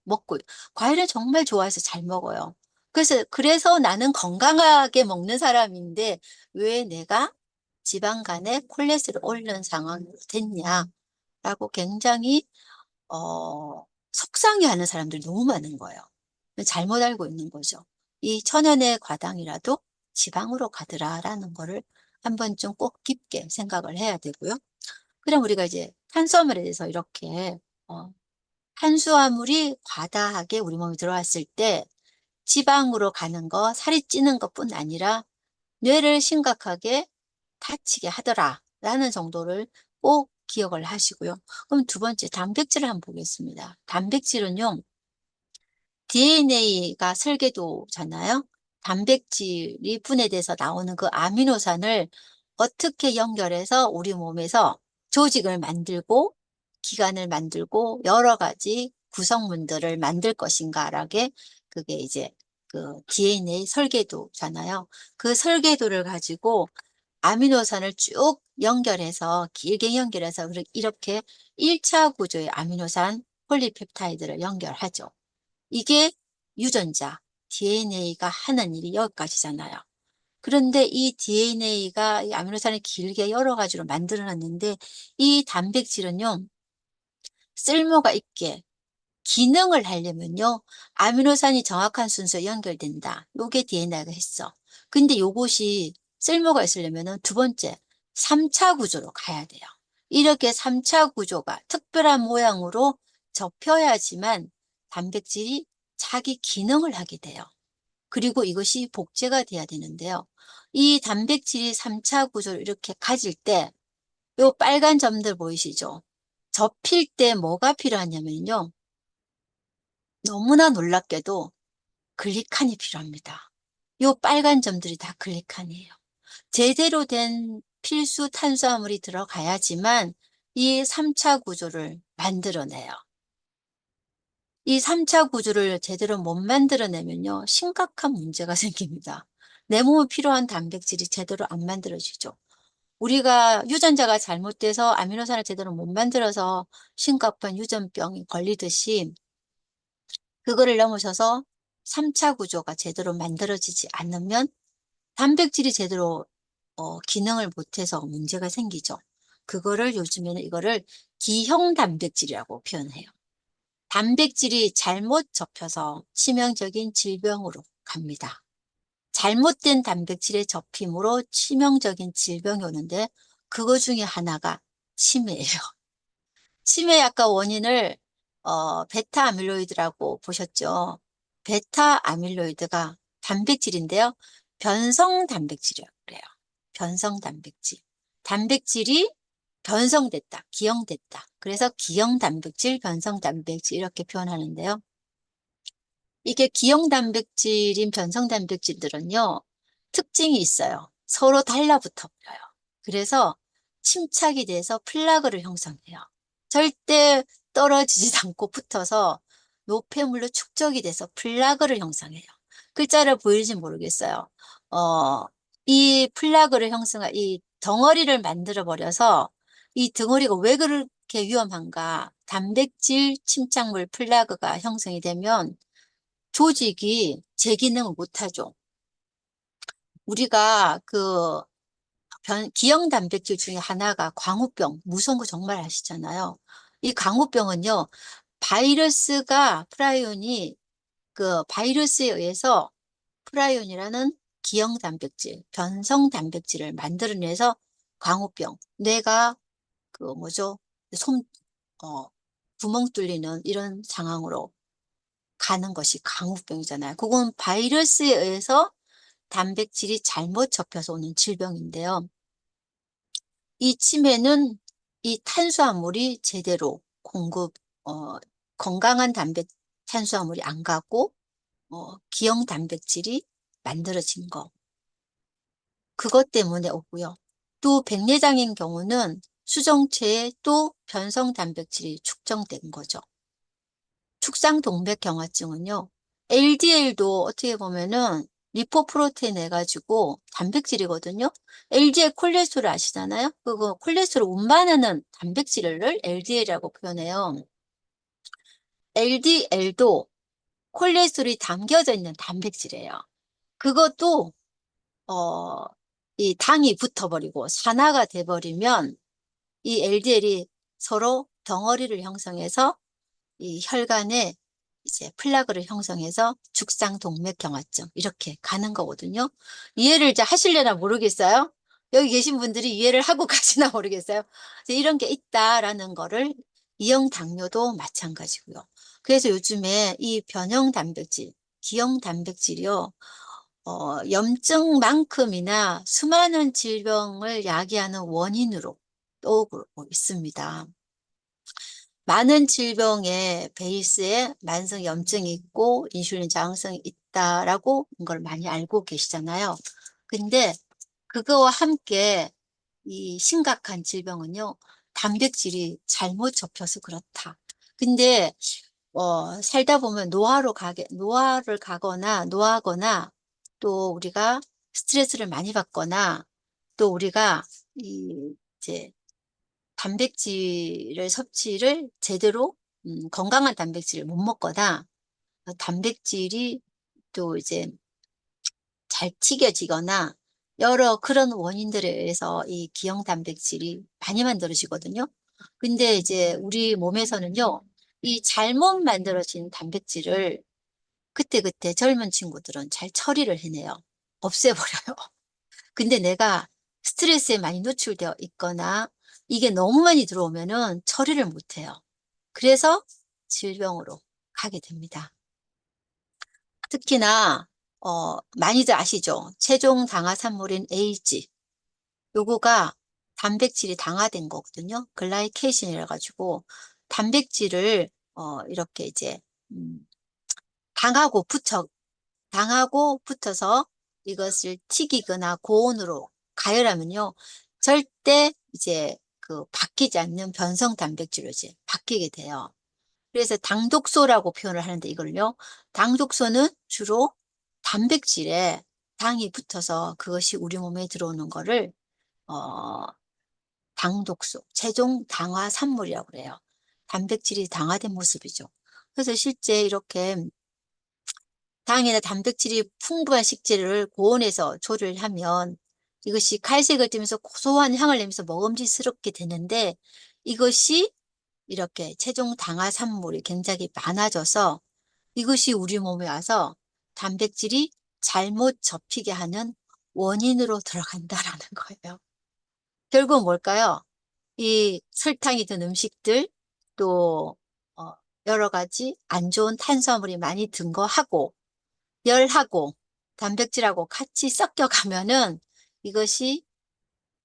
먹고 과일을 정말 좋아해서 잘 먹어요. 그래서 나는 건강하게 먹는 사람인데 왜 내가 지방간에 콜레스테롤 오르는 상황이 됐냐라고 굉장히 속상해하는 사람들이 너무 많은 거예요. 잘못 알고 있는 거죠. 이 천연의 과당이라도 지방으로 가더라라는 거를 한번 좀 꼭 깊게 생각을 해야 되고요. 그럼 우리가 이제 탄수화물에 대해서 이렇게 탄수화물이 과다하게 우리 몸에 들어왔을 때 지방으로 가는 거, 살이 찌는 것뿐 아니라 뇌를 심각하게 다치게 하더라라는 정도를 꼭 기억을 하시고요. 그럼 두 번째 단백질을 한번 보겠습니다. 단백질은요. DNA가 설계도잖아요. 단백질이 분해돼서 나오는 그 아미노산을 어떻게 연결해서 우리 몸에서 조직을 만들고 기관을 만들고 여러 가지 구성물들을 만들 것인가라게 그게 이제 그 DNA 설계도잖아요. 그 설계도를 가지고 아미노산을 쭉 연결해서 길게 연결해서 이렇게 1차 구조의 아미노산 폴리펩타이드를 연결하죠. 이게 유전자, DNA가 하는 일이 여기까지잖아요. 그런데 이 DNA가 이 아미노산을 길게 여러 가지로 만들어 놨는데 이 단백질은요, 쓸모가 있게 기능을 하려면요, 아미노산이 정확한 순서에 연결된다. 요게 DNA가 했어. 근데 요것이 쓸모가 있으려면은 두 번째, 3차 구조로 가야 돼요. 이렇게 3차 구조가 특별한 모양으로 접혀야지만 단백질이 자기 기능을 하게 돼요. 그리고 이것이 복제가 돼야 되는데요. 이 단백질이 3차 구조를 이렇게 가질 때, 요 빨간 점들 보이시죠? 접힐 때 뭐가 필요하냐면요. 너무나 놀랍게도 글리칸이 필요합니다. 요 빨간 점들이 다 글리칸이에요. 제대로 된 필수 탄수화물이 들어가야지만 이 3차 구조를 만들어내요. 이 3차 구조를 제대로 못 만들어내면요, 심각한 문제가 생깁니다. 내 몸에 필요한 단백질이 제대로 안 만들어지죠. 우리가 유전자가 잘못돼서 아미노산을 제대로 못 만들어서 심각한 유전병이 걸리듯이 그거를 넘어서서 3차 구조가 제대로 만들어지지 않으면 단백질이 제대로 기능을 못해서 문제가 생기죠. 그거를 요즘에는 이거를 기형 단백질이라고 표현해요. 단백질이 잘못 접혀서 치명적인 질병으로 갑니다. 잘못된 단백질의 접힘으로 치명적인 질병이 오는데 그거 중에 하나가 치매예요. 치매 약간 원인을 베타 아밀로이드라고 보셨죠? 베타 아밀로이드가 단백질인데요. 변성 단백질이라고 그래요. 변성 단백질. 단백질이 변성됐다, 기형됐다. 그래서 기형 단백질, 변성 단백질 이렇게 표현하는데요. 이게 기형 단백질인 변성 단백질들은요, 특징이 있어요. 서로 달라붙어 버려요. 그래서 침착이 돼서 플라그를 형성해요. 절대 떨어지지 않고 붙어서 노폐물로 축적이 돼서 플라그를 형성해요. 글자를 보이는지 모르겠어요. 어, 이 플라그를 형성한 이 덩어리를 만들어 버려서 이 덩어리가 왜 그렇게 위험한가? 단백질 침착물 플라그가 형성이 되면 조직이 제 기능을 못하죠. 우리가 그 기형 단백질 중에 하나가 광우병, 무서운 거 정말 아시잖아요. 이 광우병은요, 프라이온이 그 바이러스에 의해서 프라이온이라는 기형 단백질, 변성 단백질을 만들어내서 광우병, 뇌가 그 뭐죠? 솜, 어, 구멍 뚫리는 이런 상황으로 가는 것이 광우병이잖아요. 그건 바이러스에 의해서 단백질이 잘못 접혀서 오는 질병인데요. 이 치매는 이 탄수화물이 제대로 건강한 탄수화물이 안 가고, 기형 단백질이 만들어진 거. 그것 때문에 오고요. 또 백내장인 경우는 수정체에 또 변성 단백질이 축적된 거죠. 축상동맥경화증은요, LDL도 어떻게 보면은 리포프로테인 해가지고 단백질이거든요. LDL 콜레스테롤 아시잖아요? 그거 콜레스테롤 운반하는 단백질을 LDL이라고 표현해요. LDL도 콜레스테롤이 담겨져 있는 단백질이에요. 그것도 어, 이 당이 붙어버리고 산화가 돼버리면 이 LDL이 서로 덩어리를 형성해서 이 혈관에 이제 플라그를 형성해서 죽상동맥경화증 이렇게 가는 거거든요. 이해를 이제 하시려나 모르겠어요. 여기 계신 분들이 이해를 하고 가시나 모르겠어요. 이런 게 있다라는 거를 이형 당뇨도 마찬가지고요. 그래서 요즘에 이 변형 단백질, 기형 단백질이요. 염증만큼이나 수많은 질병을 야기하는 원인으로 떠오르고 있습니다. 많은 질병의 베이스에 만성 염증이 있고 인슐린 저항성이 있다라고 걸 많이 알고 계시잖아요. 근데 그거와 함께 이 심각한 질병은요, 단백질이 잘못 접혀서 그렇다. 근데 살다 보면 노화를 가거나 노하거나 또 우리가 스트레스를 많이 받거나 또 우리가 이제 단백질을 섭취를 제대로 건강한 단백질을 못 먹거나 단백질이 또 이제 잘 튀겨지거나 여러 그런 원인들에 의해서 이 기형 단백질이 많이 만들어지거든요. 근데 이제 우리 몸에서는요, 이 잘못 만들어진 단백질을 그때그때 젊은 친구들은 잘 처리를 해내요. 없애버려요. 근데 내가 스트레스에 많이 노출되어 있거나 이게 너무 많이 들어오면은 처리를 못해요. 그래서 질병으로 가게 됩니다. 특히나 많이들 아시죠? 체중 당화 산물인 AG. 요거가 단백질이 당화된 거거든요. 글라이케이션이라 가지고 단백질을 이렇게 이제 음, 당하고 붙어서 이것을 튀기거나 고온으로 가열하면요, 절대 이제 그 바뀌지 않는 변성 단백질로 이제 바뀌게 돼요. 그래서 당독소라고 표현을 하는데 이걸요, 당독소는 주로 단백질에 당이 붙어서 그것이 우리 몸에 들어오는 거를 어, 당독소, 최종 당화 산물이라고 그래요. 단백질이 당화된 모습이죠. 그래서 실제 이렇게 당이나 단백질이 풍부한 식재료를 고온에서 조리를 하면 이것이 칼색을 띠면서 고소한 향을 내면서 먹음직스럽게 되는데, 이것이 이렇게 최종 당화 산물이 굉장히 많아져서 이것이 우리 몸에 와서 단백질이 잘못 접히게 하는 원인으로 들어간다라는 거예요. 결국은 뭘까요? 이 설탕이 든 음식들, 또 어, 여러 가지 안 좋은 탄수화물이 많이 든 거하고 열하고 단백질하고 같이 섞여가면은 이것이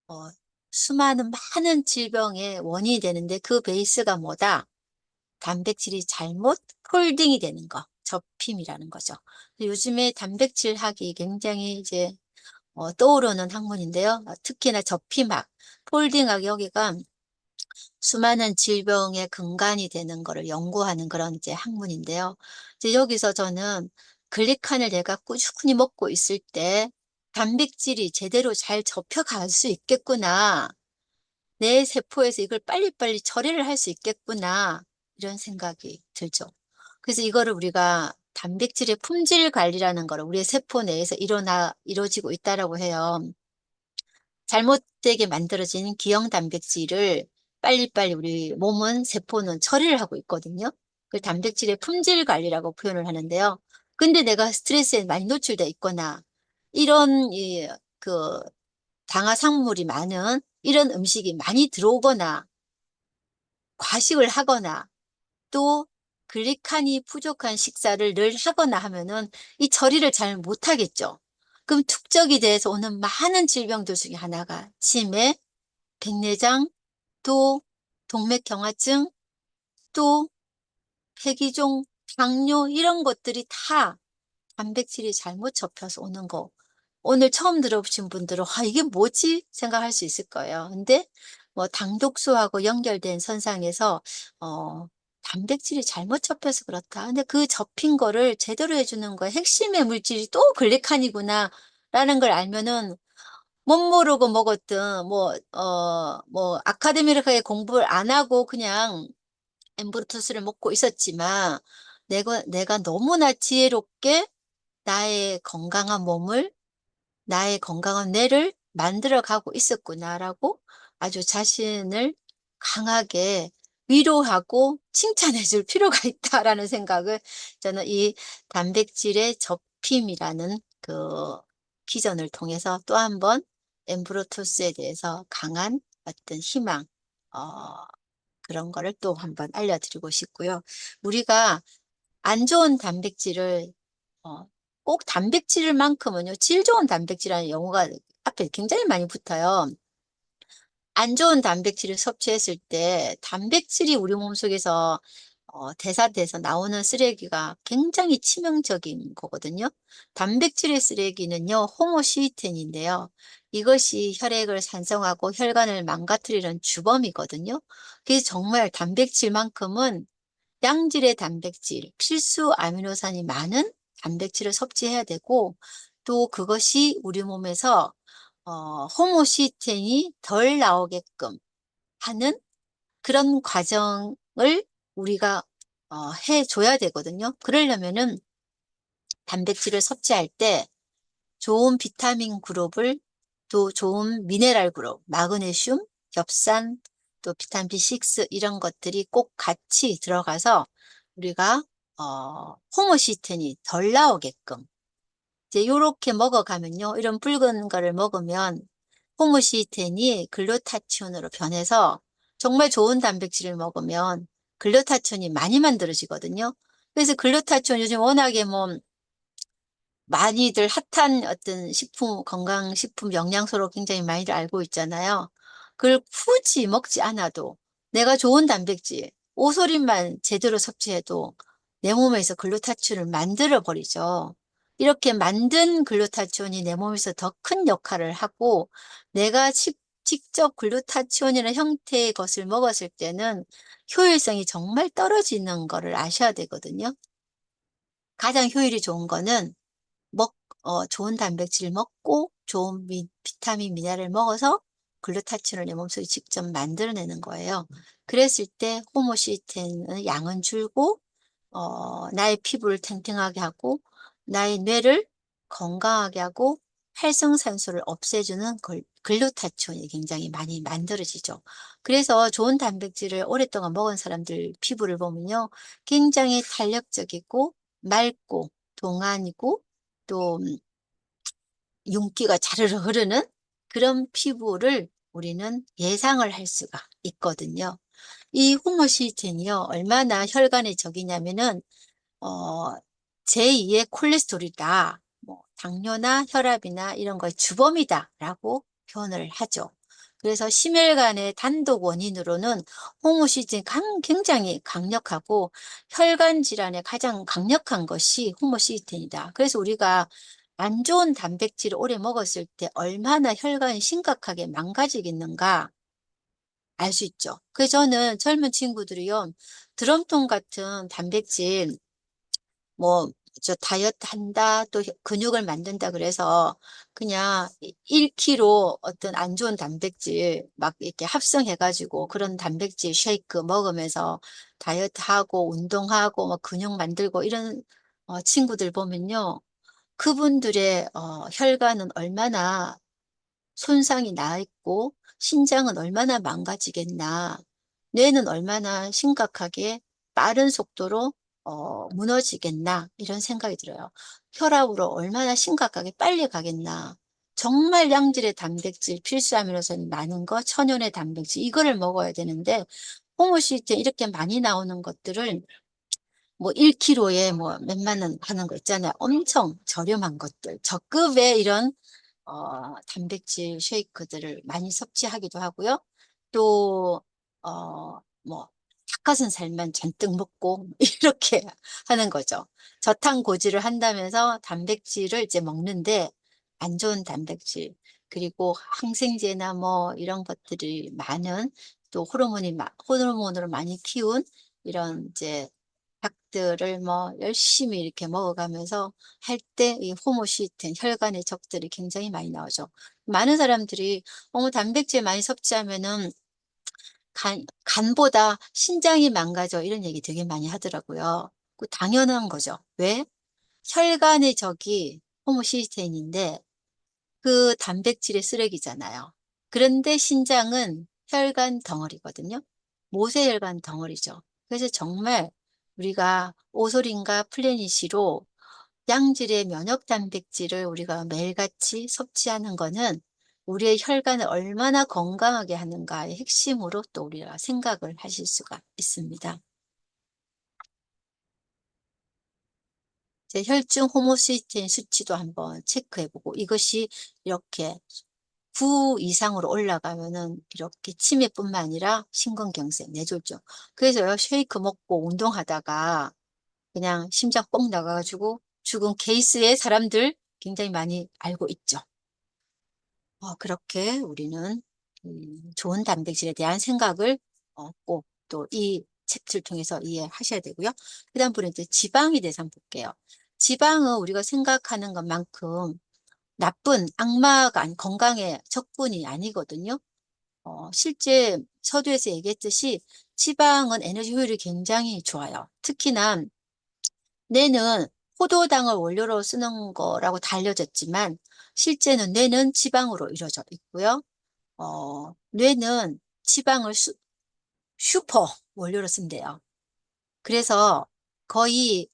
어, 수많은 많은 질병의 원인이 되는데, 그 베이스가 뭐다? 단백질이 잘못 폴딩이 되는 거, 접힘이라는 거죠. 요즘에 단백질학이 굉장히 이제 떠오르는 학문인데요. 특히나 접힘학, 폴딩학, 여기가 수많은 질병의 근간이 되는 거를 연구하는 그런 이제 학문인데요. 이제 여기서 저는 글리칸을 내가 꾸준히 먹고 있을 때 단백질이 제대로 잘 접혀갈 수 있겠구나. 내 세포에서 이걸 빨리빨리 처리를 할 수 있겠구나. 이런 생각이 들죠. 그래서 이거를 우리가 단백질의 품질 관리라는 거를 우리의 세포 내에서 이루어지고 있다라고 해요. 잘못되게 만들어진 기형 단백질을 빨리빨리 우리 몸은, 세포는 처리를 하고 있거든요. 그 단백질의 품질 관리라고 표현을 하는데요. 근데 내가 스트레스에 많이 노출돼 있거나 이런 그 당화상물이 많은 이런 음식이 많이 들어오거나 과식을 하거나 또 글리칸이 부족한 식사를 늘 하거나 하면은 이 처리를 잘 못하겠죠. 그럼 축적이 돼서 오는 많은 질병들 중에 하나가 치매, 백내장, 또 동맥경화증, 또 폐기종, 당뇨 이런 것들이 다 단백질이 잘못 접혀서 오는 거. 오늘 처음 들어보신 분들은 '아 이게 뭐지?' 생각할 수 있을 거예요. 근데 뭐 당독소하고 연결된 선상에서 어 '단백질이 잘못 접혀서 그렇다.' 근데 그 접힌 거를 제대로 해 주는 거에 핵심의 물질이 또 글리칸이구나라는 걸 알면은 못 모르고 먹었든 뭐 아카데미하게 공부를 안 하고 그냥 엠브루투스를 먹고 있었지만 내가 너무나 지혜롭게 나의 건강한 몸을, 나의 건강한 뇌를 만들어 가고 있었구나라고 아주 자신을 강하게 위로하고 칭찬해 줄 필요가 있다라는 생각을 저는 이 단백질의 접힘이라는 그 기전을 통해서 또 한번 엠브로토스에 대해서 강한 어떤 희망, 어 그런 거를 또 한번 알려드리고 싶고요. 우리가 안 좋은 단백질을 어 꼭 단백질만큼은요, 질 좋은 단백질이라는 용어가 앞에 굉장히 많이 붙어요. 안 좋은 단백질을 섭취했을 때 단백질이 우리 몸속에서 대사돼서 나오는 쓰레기가 굉장히 치명적인 거거든요. 단백질의 쓰레기는요, 호모시스텐인데요. 이것이 혈액을 산성하고 혈관을 망가뜨리는 주범이거든요. 그래서 정말 단백질만큼은 양질의 단백질, 필수 아미노산이 많은 단백질을 섭취해야 되고, 또 그것이 우리 몸에서 호모시스텐이 덜 나오게끔 하는 그런 과정을 우리가 해 줘야 되거든요. 그러려면은 단백질을 섭취할 때 좋은 비타민 그룹을, 또 좋은 미네랄 그룹, 마그네슘, 엽산, 또 비타민 B6 이런 것들이 꼭 같이 들어가서 우리가 호모시스텐이 덜 나오게끔 이제 요렇게 먹어가면요. 이런 붉은 거를 먹으면 호모시스텐이 글루타치온으로 변해서 정말 좋은 단백질을 먹으면 글루타치온이 많이 만들어지거든요. 그래서 글루타치온 요즘 워낙에 뭐 많이들 핫한 어떤 식품, 건강식품 영양소로 굉장히 많이들 알고 있잖아요. 그걸 굳이 먹지 않아도 내가 좋은 단백질, 오소림만 제대로 섭취해도 내 몸에서 글루타치온을 만들어 버리죠. 이렇게 만든 글루타치온이 내 몸에서 더 큰 역할을 하고, 내가 직접 글루타치온이라는 형태의 것을 먹었을 때는 효율성이 정말 떨어지는 거를 아셔야 되거든요. 가장 효율이 좋은 거는 좋은 단백질을 먹고 좋은 비타민, 미네랄을 먹어서 글루타치온을 내 몸속에 직접 만들어내는 거예요. 그랬을 때 호모시스텐의 양은 줄고 나의 피부를 탱탱하게 하고 나의 뇌를 건강하게 하고 활성산소를 없애주는 글루타치온이 굉장히 많이 만들어지죠. 그래서 좋은 단백질을 오랫동안 먹은 사람들 피부를 보면요, 굉장히 탄력적이고 맑고 동안이고 또 윤기가 자르르 흐르는 그런 피부를 우리는 예상을 할 수가 있거든요. 이 호모시스텐이요, 얼마나 혈관에 적이냐면은 어 제2의 콜레스테롤이다. 뭐 당뇨나 혈압이나 이런 거의 주범이다라고 표현을 하죠. 그래서 심혈관의 단독 원인으로는 호모시스텐이 굉장히 강력하고, 혈관 질환에 가장 강력한 것이 호모시스텐이다. 그래서 우리가 안 좋은 단백질을 오래 먹었을 때 얼마나 혈관이 심각하게 망가지겠는가 알 수 있죠. 그래서 저는 젊은 친구들이요, 드럼통 같은 단백질, 뭐 저 다이어트 한다, 또 근육을 만든다 그래서 그냥 1kg 어떤 안 좋은 단백질 막 이렇게 합성해 가지고 그런 단백질 쉐이크 먹으면서 다이어트하고 운동하고 뭐 근육 만들고 이런 친구들 보면요, 그분들의 혈관은 얼마나 손상이 나 있고 신장은 얼마나 망가지겠나, 뇌는 얼마나 심각하게 빠른 속도로 무너지겠나, 이런 생각이 들어요. 혈압으로 얼마나 심각하게 빨리 가겠나. 정말 양질의 단백질, 필수 아미노산이 많은 거, 천연의 단백질 이거를 먹어야 되는데 호모시스텐 이렇게 많이 나오는 것들을 뭐 1kg에 뭐 몇만 원 하는 거 있잖아요. 엄청 저렴한 것들, 저급의 이런 단백질 쉐이크들을 많이 섭취하기도 하고요. 또, 뭐, 닭가슴살만 잔뜩 먹고, 이렇게 하는 거죠. 저탄고지를 한다면서 단백질을 이제 먹는데, 안 좋은 단백질, 그리고 항생제나 뭐, 이런 것들이 많은, 또 호르몬으로 많이 키운 이런 이제 닭들을 뭐 열심히 이렇게 먹어가면서 할 때 이 호모시스텐, 혈관의 적들이 굉장히 많이 나오죠. 많은 사람들이 단백질 많이 섭취하면은 간보다 신장이 망가져 이런 얘기 되게 많이 하더라고요. 그 당연한 거죠. 왜? 혈관의 적이 호모시스테인인데 그 단백질의 쓰레기잖아요. 그런데 신장은 혈관 덩어리거든요. 모세혈관 덩어리죠. 그래서 정말 우리가 오솔인과 플래닛시로 양질의 면역 단백질을 우리가 매일같이 섭취하는 거는 우리의 혈관을 얼마나 건강하게 하는가의 핵심으로 또 우리가 생각을 하실 수가 있습니다. 제 혈중 호모시스테인 수치도 한번 체크해보고 이것이 이렇게 9 이상으로 올라가면은 이렇게 치매뿐만 아니라 심근경색, 뇌졸중. 그래서요, 쉐이크 먹고 운동하다가 그냥 심장 뻥 나가가지고 죽은 케이스의 사람들 굉장히 많이 알고 있죠. 그렇게 우리는 좋은 단백질에 대한 생각을 꼭 또 이 책을 통해서 이해하셔야 되고요. 그 다음으로 이제 지방에 대해서 한번 볼게요. 지방은 우리가 생각하는 것만큼 나쁜 악마가 건강의 적군이 아니거든요. 실제 서두에서 얘기했듯이 지방은 에너지 효율이 굉장히 좋아요. 특히나 뇌는 포도당을 원료로 쓰는 거라고 다 알려졌지만 실제는 뇌는 지방으로 이루어져 있고요. 뇌는 지방을 슈퍼 원료로 쓴대요. 그래서 거의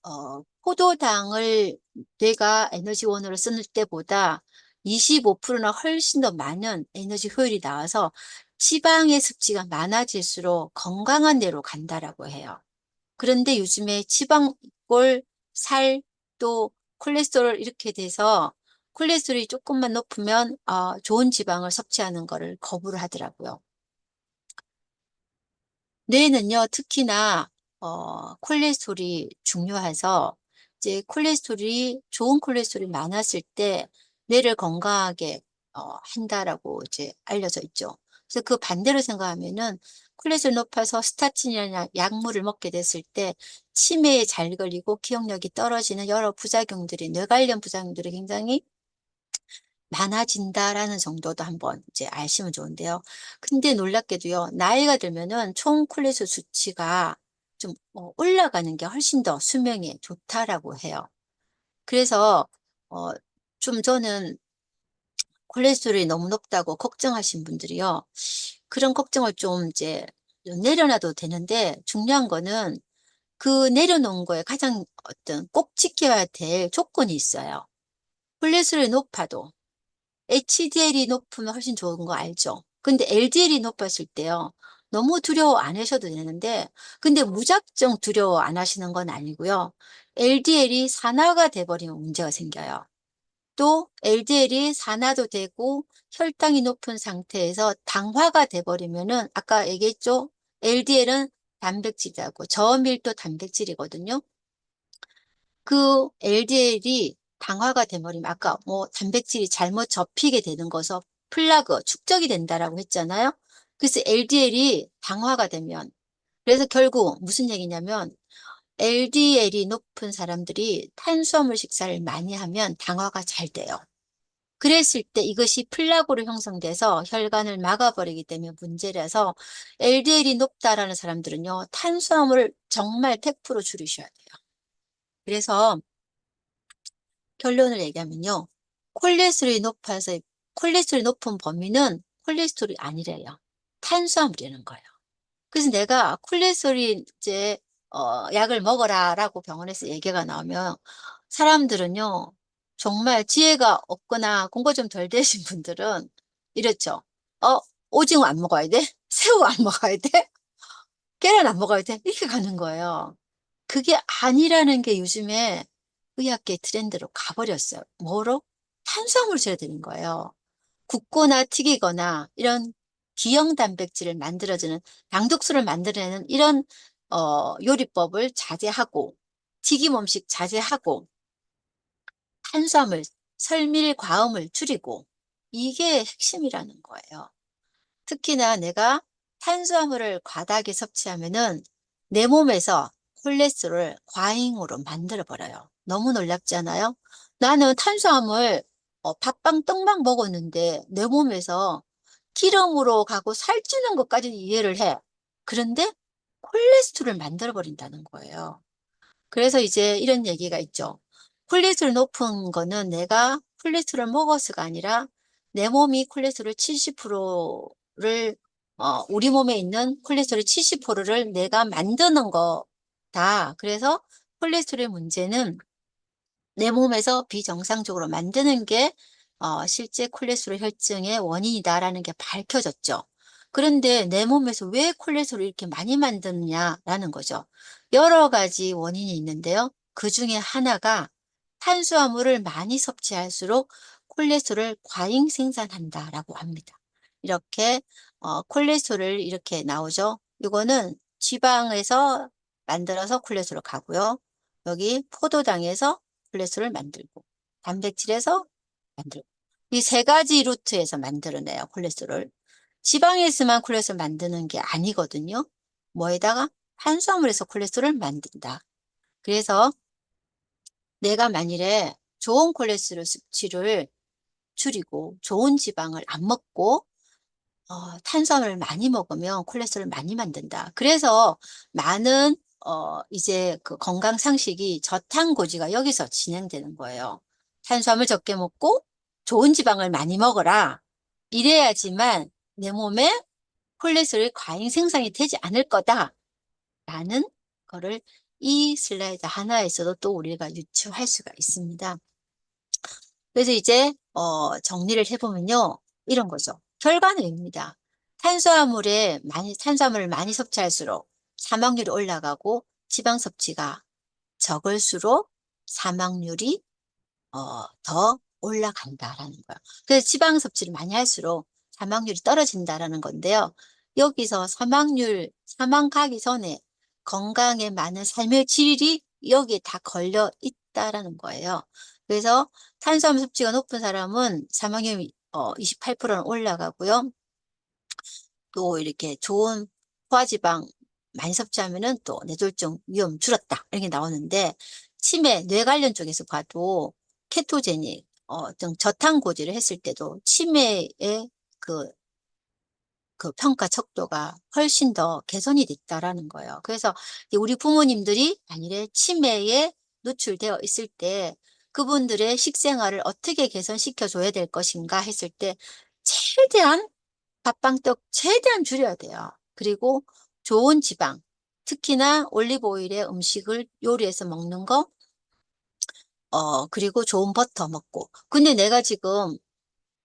포도당을 뇌가 에너지원으로 쓸 때보다 25%나 훨씬 더 많은 에너지 효율이 나와서 지방의 섭취가 많아질수록 건강한 뇌로 간다라고 해요. 그런데 요즘에 지방골, 살, 또 콜레스테롤 이렇게 돼서 콜레스테롤이 조금만 높으면 좋은 지방을 섭취하는 거를 거부를 하더라고요. 뇌는요, 특히나 콜레스테롤이 중요해서 이제 좋은 콜레스테롤이 많았을 때 뇌를 건강하게 한다라고 이제 알려져 있죠. 그래서 그 반대로 생각하면은 콜레스테롤 높아서 스타틴이나 약물을 먹게 됐을 때 치매에 잘 걸리고 기억력이 떨어지는 여러 부작용들이 뇌 관련 부작용들이 굉장히 많아진다라는 정도도 한번 이제 아시면 좋은데요. 근데 놀랍게도요, 나이가 들면은 총 콜레스테롤 수치가 좀 올라가는 게 훨씬 더 수명에 좋다라고 해요. 그래서 어, 좀 저는 콜레스테롤이 너무 높다고 걱정하신 분들이요, 그런 걱정을 좀 이제 내려놔도 되는데 중요한 거는 그 내려놓은 거에 가장 어떤 꼭 지켜야 될 조건이 있어요. 콜레스테롤이 높아도 HDL이 높으면 훨씬 좋은 거 알죠? 근데 LDL이 높았을 때요, 너무 두려워 안 하셔도 되는데, 근데 무작정 두려워 안 하시는 건 아니고요. LDL이 산화가 돼버리면 문제가 생겨요. 또 LDL이 산화도 되고 혈당이 높은 상태에서 당화가 돼버리면은 아까 얘기했죠? LDL은 단백질이라고 저밀도 단백질이거든요. 그 LDL이 당화가 돼버리면 아까 뭐 단백질이 잘못 접히게 되는 거서 플라그 축적이 된다라고 했잖아요. 그래서 LDL이 당화가 되면, 그래서 결국 무슨 얘기냐면 LDL이 높은 사람들이 탄수화물 식사를 많이 하면 당화가 잘 돼요. 그랬을 때 이것이 플라그로 형성돼서 혈관을 막아버리기 때문에 문제라서 LDL이 높다라는 사람들은요, 탄수화물을 정말 100% 줄이셔야 돼요. 그래서 결론을 얘기하면요, 콜레스테롤이 높아서 콜레스테롤이 높은 범위는 콜레스테롤이 아니래요. 탄수화물이라는 거예요. 그래서 내가 콜레스테롤이 이제 약을 먹어라라고 병원에서 얘기가 나오면 사람들은요, 정말 지혜가 없거나 공부 좀 덜 되신 분들은 이렇죠. 어, 오징어 안 먹어야 돼? 새우 안 먹어야 돼? 계란 안 먹어야 돼? 이렇게 가는 거예요. 그게 아니라는 게 요즘에 의학계 트렌드로 가버렸어요. 뭐로? 탄수화물 줘야 되는 거예요. 굽거나 튀기거나 이런 기형 단백질을 만들어주는 당독수를 만들어내는 이런 요리법을 자제하고 튀김 음식 자제하고 탄수화물, 설밀, 과음을 줄이고 이게 핵심이라는 거예요. 특히나 내가 탄수화물을 과다하게 섭취하면은 내 몸에서 콜레스테롤을 과잉으로 만들어 버려요. 너무 놀랍지 않아요? 나는 탄수화물 밥빵 떡만 먹었는데 내 몸에서 기름으로 가고 살찌는 것까지는 이해를 해. 그런데 콜레스테롤을 만들어 버린다는 거예요. 그래서 이제 이런 얘기가 있죠. 콜레스테롤 높은 거는 내가 콜레스테롤 먹어서가 아니라 내 몸이 콜레스테롤 70%를 우리 몸에 있는 콜레스테롤 70%를 내가 만드는 거다. 그래서 콜레스테롤의 문제는 내 몸에서 비정상적으로 만드는 게 실제 콜레스테롤 혈증의 원인이다라는 게 밝혀졌죠. 그런데 내 몸에서 왜 콜레스테롤을 이렇게 많이 만드느냐라는 거죠. 여러 가지 원인이 있는데요. 그 중에 하나가 탄수화물을 많이 섭취할수록 콜레스테롤을 과잉 생산한다라고 합니다. 이렇게 콜레스테롤 이렇게 나오죠. 이거는 지방에서 만들어서 콜레스테롤 가고요. 여기 포도당에서 콜레스테롤 만들고 단백질에서 만들고 이 세 가지 루트에서 만들어내요. 콜레스테롤. 지방에서만 콜레스테롤 만드는 게 아니거든요. 뭐에다가 탄수화물에서 콜레스테롤을 만든다. 그래서 내가 만일에 좋은 콜레스테롤 수치를 줄이고 좋은 지방을 안 먹고 탄수화물을 많이 먹으면 콜레스테롤을 많이 만든다. 그래서 많은 이제 그 건강 상식이 저탄고지가 여기서 진행되는 거예요. 탄수화물 적게 먹고 좋은 지방을 많이 먹어라. 이래야지만 내 몸에 콜레스테롤 과잉 생산이 되지 않을 거다라는 거를 이 슬라이드 하나에서도 또 우리가 유추할 수가 있습니다. 그래서 이제 정리를 해보면요. 이런 거죠. 결과는 입니다. 탄수화물을 많이 섭취할수록 사망률이 올라가고 지방 섭취가 적을수록 사망률이 더 올라간다라는 거예요. 그래서 지방 섭취를 많이 할수록 사망률이 떨어진다라는 건데요. 여기서 사망 가기 전에 건강에 많은 삶의 질이 여기에 다 걸려 있다라는 거예요. 그래서 탄수화물 섭취가 높은 사람은 사망률이 28%는 올라가고요. 또 이렇게 좋은 포화지방 많이 섭취하면은 또 뇌졸중 위험 줄었다 이렇게 나오는데 치매, 뇌 관련 쪽에서 봐도 케토제닉 등 저탄고지를 했을 때도 치매의 그, 그 평가 척도가 훨씬 더 개선이 됐다라는 거예요. 그래서 우리 부모님들이 만일에 치매에 노출되어 있을 때 그분들의 식생활을 어떻게 개선시켜 줘야 될 것인가 했을 때 최대한 밥빵떡 최대한 줄여야 돼요. 그리고 좋은 지방, 특히나 올리브 오일의 음식을 요리해서 먹는 거, 그리고 좋은 버터 먹고. 근데 내가 지금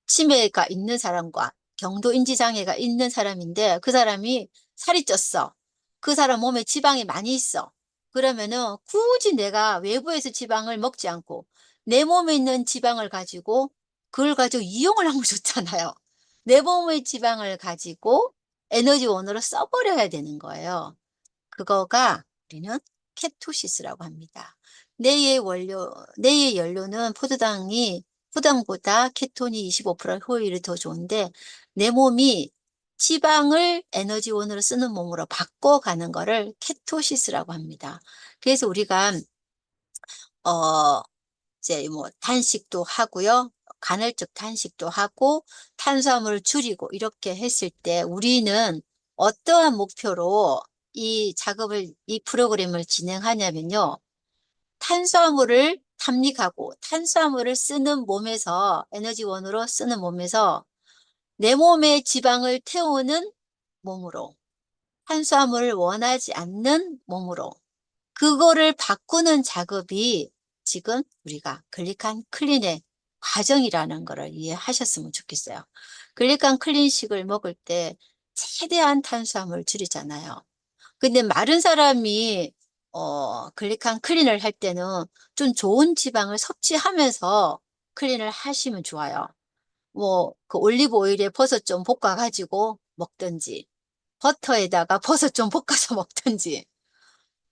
치매가 있는 사람과 경도 인지장애가 있는 사람인데 그 사람이 살이 쪘어. 그 사람 몸에 지방이 많이 있어. 그러면은 굳이 내가 외부에서 지방을 먹지 않고 내 몸에 있는 지방을 가지고 그걸 가지고 이용을 하면 좋잖아요. 내 몸의 지방을 가지고 에너지원으로 써버려야 되는 거예요. 그거가 우리는 케토시스라고 합니다. 뇌의 연료는 포도당보다 케톤이 25% 효율이 더 좋은데 내 몸이 지방을 에너지원으로 쓰는 몸으로 바꿔가는 거를 케토시스라고 합니다. 그래서 우리가 어 이제 뭐 단식도 하고요. 간헐적 단식도 하고 탄수화물을 줄이고 이렇게 했을 때 우리는 어떠한 목표로 이 프로그램을 진행하냐면요. 탄수화물을 탐닉하고 탄수화물을 쓰는 몸에서 에너지원으로 쓰는 몸에서 내 몸의 지방을 태우는 몸으로 탄수화물을 원하지 않는 몸으로 그거를 바꾸는 작업이 지금 우리가 글리칸 클린의 과정이라는 거를 이해하셨으면 좋겠어요. 글리칸 클린식을 먹을 때 최대한 탄수화물 줄이잖아요. 근데 마른 사람이 글리칸 클린을 할 때는 좀 좋은 지방을 섭취하면서 클린을 하시면 좋아요. 뭐 그 올리브 오일에 버섯 좀 볶아가지고 먹든지 버터에다가 버섯 좀 볶아서 먹든지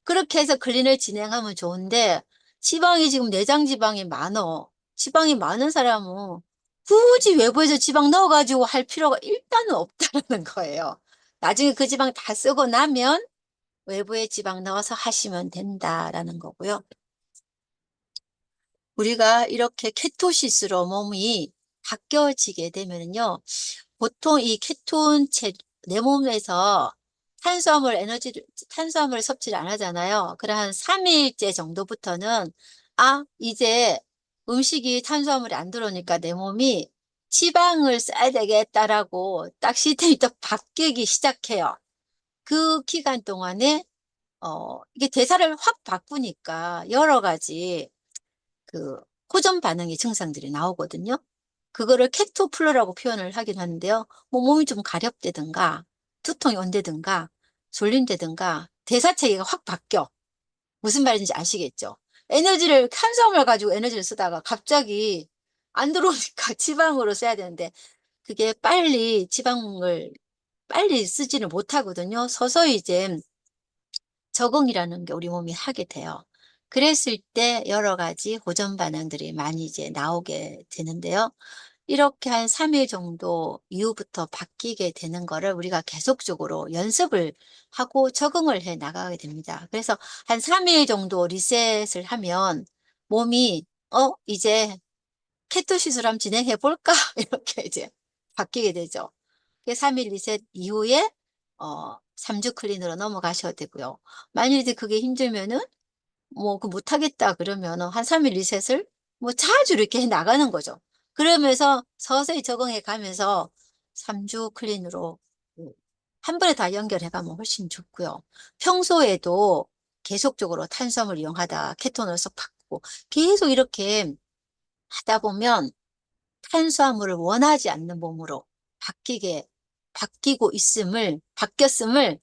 그렇게 해서 클린을 진행하면 좋은데 지방이 지금 내장 지방이 많어. 지방이 많은 사람은 굳이 외부에서 지방 넣어가지고 할 필요가 일단은 없다는 거예요. 나중에 그 지방 다 쓰고 나면 외부에 지방 넣어서 하시면 된다라는 거고요. 우리가 이렇게 케토시스로 몸이 바뀌어지게 되면요. 보통 이 케톤체 내 몸에서 탄수화물 섭취를 안 하잖아요. 그래 한 3일째 정도부터는 이제 음식이 탄수화물이 안 들어오니까 내 몸이 지방을 써야 되겠다라고 딱 시스템이 또 바뀌기 시작해요. 그 기간 동안에 이게 대사를 확 바꾸니까 여러 가지 그 호전 반응의 증상들이 나오거든요. 그거를 케토플러라고 표현을 하긴 하는데요. 뭐 몸이 좀 가렵다든가 두통이 온다든가 졸린다든가 대사 체계가 확 바뀌어. 무슨 말인지 아시겠죠? 탄수화물 가지고 에너지를 쓰다가 갑자기 안 들어오니까 지방으로 써야 되는데 그게 지방을 빨리 쓰지를 못하거든요. 서서히 이제 적응이라는 게 우리 몸이 하게 돼요. 그랬을 때 여러 가지 호전 반응들이 많이 이제 나오게 되는데요. 이렇게 한 3일 정도 이후부터 바뀌게 되는 거를 우리가 계속적으로 연습을 하고 적응을 해 나가게 됩니다. 그래서 한 3일 정도 리셋을 하면 몸이 이제 케토시스 한번 진행해 볼까? 이렇게 이제 바뀌게 되죠. 3일 리셋 이후에 3주 클린으로 넘어가셔도 되고요. 만일에 그게 힘들면은 뭐 그 못하겠다 그러면은 한 3일 리셋을 뭐 자주 이렇게 해 나가는 거죠. 그러면서 서서히 적응해 가면서 3주 클린으로 한 번에 다 연결해 가면 훨씬 좋고요. 평소에도 계속적으로 탄수화물 이용하다 케톤으로 쏙 바꾸고 계속 이렇게 하다 보면 탄수화물을 원하지 않는 몸으로 바뀌었음을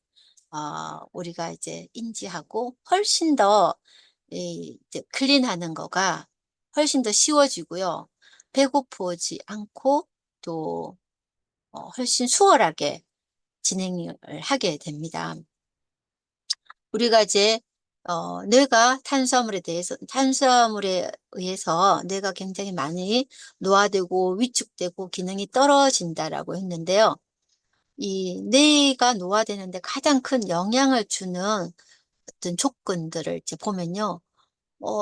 우리가 이제 인지하고 훨씬 더 이제 클린하는 거가 훨씬 더 쉬워지고요. 배고프지 않고 또 훨씬 수월하게 진행을 하게 됩니다. 우리가 이제 뇌가 탄수화물에 의해서 뇌가 굉장히 많이 노화되고 위축되고 기능이 떨어진다라고 했는데요. 이 뇌가 노화되는데 가장 큰 영향을 주는 어떤 조건들을 이제 보면요.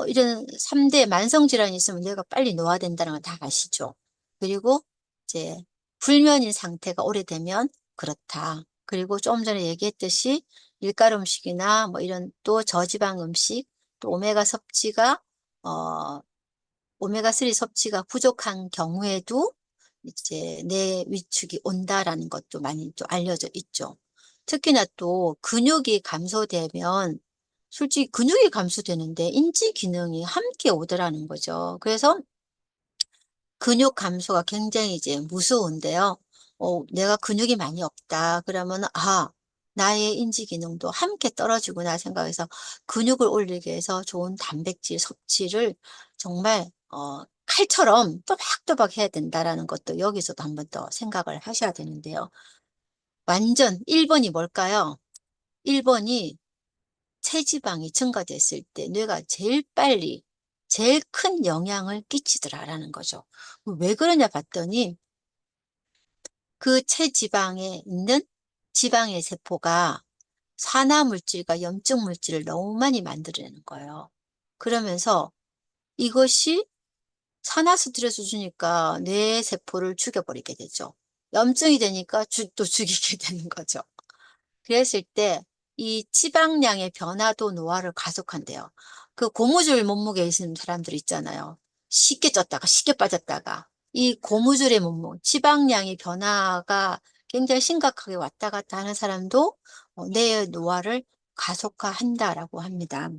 이런 3대 만성질환이 있으면 뇌가 빨리 노화된다는 건 다 아시죠? 그리고 이제 불면인 상태가 오래되면 그렇다. 그리고 조금 전에 얘기했듯이 밀가루 음식이나 뭐 이런 또 저지방 음식, 또 어, 오메가3 섭취가 부족한 경우에도 이제 뇌 위축이 온다라는 것도 많이 또 알려져 있죠. 특히나 또 근육이 감소되면 솔직히 근육이 감소되는데 인지 기능이 함께 오더라는 거죠. 그래서 근육 감소가 굉장히 이제 무서운데요. 내가 근육이 많이 없다. 그러면 나의 인지 기능도 함께 떨어지구나 생각해서 근육을 올리기 위해서 좋은 단백질 섭취를 정말 칼처럼 또박또박 해야 된다라는 것도 여기서도 한번 더 생각을 하셔야 되는데요. 완전 1번이 뭘까요? 1번이 체지방이 증가됐을 때 뇌가 제일 큰 영향을 끼치더라라는 거죠. 왜 그러냐 봤더니 그 체지방에 있는 지방의 세포가 산화 물질과 염증 물질을 너무 많이 만들어내는 거예요. 그러면서 이것이 산화 스트레스 주니까 뇌 세포를 죽여버리게 되죠. 염증이 되니까 또 죽이게 되는 거죠. 그랬을 때 이 지방량의 변화도 노화를 가속한대요. 그 고무줄 몸무게에 있는 사람들 있잖아요. 쉽게 쪘다가 쉽게 빠졌다가 이 고무줄의 몸무, 지방량의 변화가 굉장히 심각하게 왔다 갔다 하는 사람도 뇌의 노화를 가속화한다라고 합니다.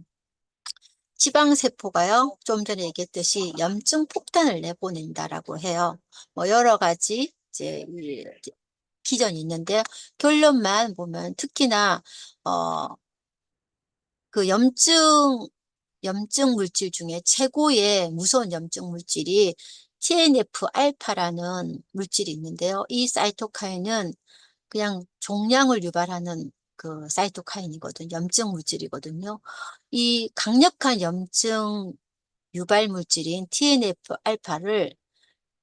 지방세포가요, 좀 전에 얘기했듯이 염증 폭탄을 내보낸다라고 해요. 뭐 여러 가지 이제 기전이 있는데요. 결론만 보면 특히나 어, 그 염증 물질 중에 최고의 무서운 염증 물질이 TNF-알파라는 물질이 있는데요. 이 사이토카인은 그냥 종양을 유발하는 그 사이토카인이거든요. 염증 물질이거든요. 이 강력한 염증 유발 물질인 TNF-알파를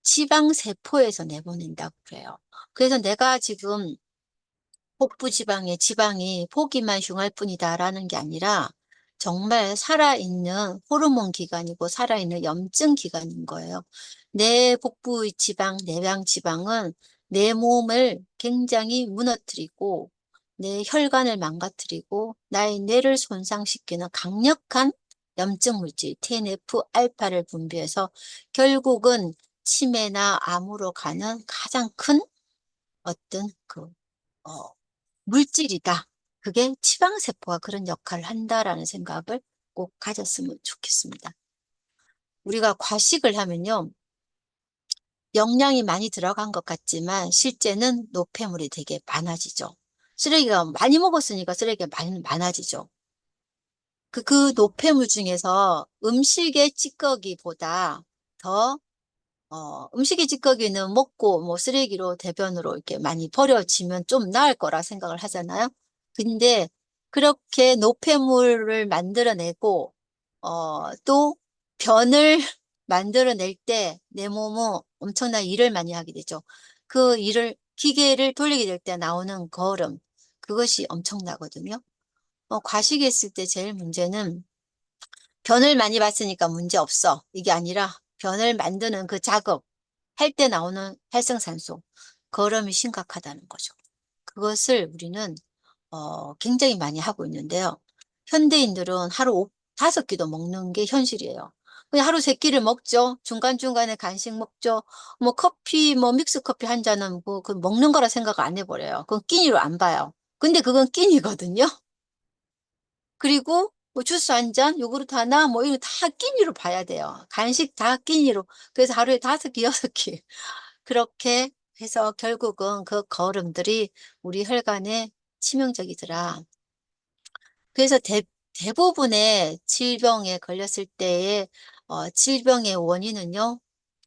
지방세포에서 내보낸다고 그래요. 그래서 내가 지금 복부 지방에 지방이 보기만 흉할 뿐이다라는 게 아니라 정말 살아있는 호르몬 기관이고 살아있는 염증 기관인 거예요. 내 복부 지방, 내장 지방은 내 몸을 굉장히 무너뜨리고 내 혈관을 망가뜨리고 나의 뇌를 손상시키는 강력한 염증 물질 TNF-알파를 분비해서 결국은 치매나 암으로 가는 가장 큰 어떤 어, 물질이다. 그게 지방세포가 그런 역할을 한다라는 생각을 꼭 가졌으면 좋겠습니다. 우리가 과식을 하면요, 영양이 많이 들어간 것 같지만 실제는 노폐물이 되게 많아지죠. 쓰레기가 많이 먹었으니까 쓰레기가 많아지죠. 그 노폐물 중에서 음식의 찌꺼기보다 더 음식의 찌꺼기는 먹고 뭐 쓰레기로 대변으로 이렇게 많이 버려지면 좀 나을 거라 생각을 하잖아요. 근데 그렇게 노폐물을 만들어내고 또 변을 만들어낼 때 내 몸은 엄청난 일을 많이 하게 되죠. 그 일을 기계를 돌리게 될 때 나오는 거름 그것이 엄청나거든요. 과식했을 때 제일 문제는 변을 많이 봤으니까 문제 없어. 이게 아니라 변을 만드는 그 작업, 할 때 나오는 활성산소, 그럼이 심각하다는 거죠. 그것을 우리는 굉장히 많이 하고 있는데요. 현대인들은 하루 5끼도 먹는 게 현실이에요. 그냥 하루 3끼를 먹죠. 중간중간에 간식 먹죠. 뭐 커피, 뭐 믹스 커피 한 잔은 뭐 그 먹는 거라 생각 안 해버려요. 그건 끼니로 안 봐요. 근데 그건 끼니거든요. 그리고 뭐 주스 한 잔, 요구르트 하나, 뭐 이거 다 끼니로 봐야 돼요. 간식 다 끼니로. 그래서 하루에 5끼, 6끼. 그렇게 해서 결국은 그 거름들이 우리 혈관에 치명적이더라. 그래서 대부분의 질병에 걸렸을 때의 질병의 원인은요.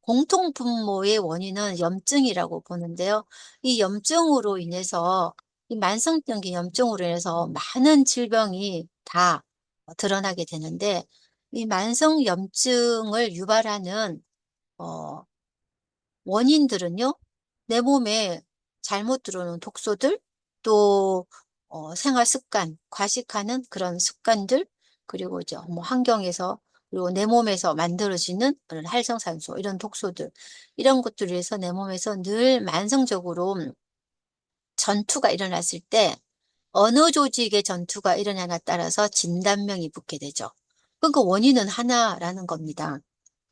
공통분모의 원인은 염증이라고 보는데요. 이 염증으로 인해서 이 만성적인 염증으로 인해서 많은 질병이 다 드러나게 되는데 이 만성 염증을 유발하는 어, 원인들은요, 내 몸에 잘못 들어오는 독소들, 또 생활 습관, 과식하는 그런 습관들, 그리고 이제 뭐 환경에서 그리고 내 몸에서 만들어지는 그런 활성산소 이런 독소들 이런 것들을 위해서 내 몸에서 늘 만성적으로 전투가 일어났을 때 어느 조직의 전투가 일어나냐에 따라서 진단명이 붙게 되죠. 그러니까 원인은 하나라는 겁니다.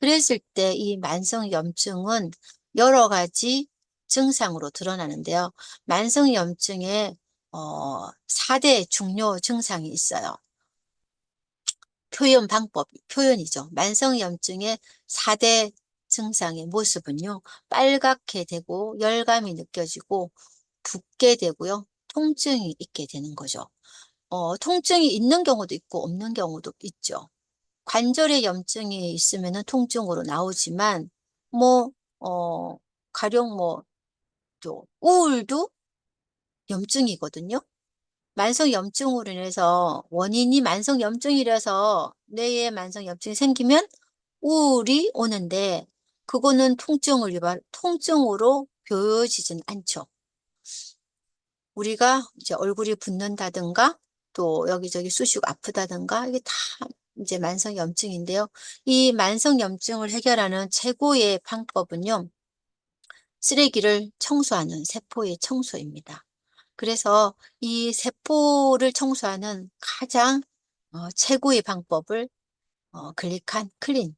그랬을 때 이 만성염증은 여러 가지 증상으로 드러나는데요. 만성염증의 4대 중요 증상이 있어요. 표현이죠. 만성염증의 4대 증상의 모습은요. 빨갛게 되고 열감이 느껴지고 붓게 되고요. 통증이 있게 되는 거죠. 통증이 있는 경우도 있고 없는 경우도 있죠. 관절에 염증이 있으면 통증으로 나오지만 뭐 가령 뭐 또 우울도 염증이거든요. 만성 염증으로 인해서 원인이 만성 염증이라서 뇌에 만성 염증이 생기면 우울이 오는데 그거는 통증으로 보여지진 않죠. 우리가 이제 얼굴이 붓는다든가 또 여기저기 쑤시고 아프다든가 이게 다 이제 만성염증인데요. 이 만성염증을 해결하는 최고의 방법은요. 쓰레기를 청소하는 세포의 청소입니다. 그래서 이 세포를 청소하는 가장 최고의 방법을 글리칸 클린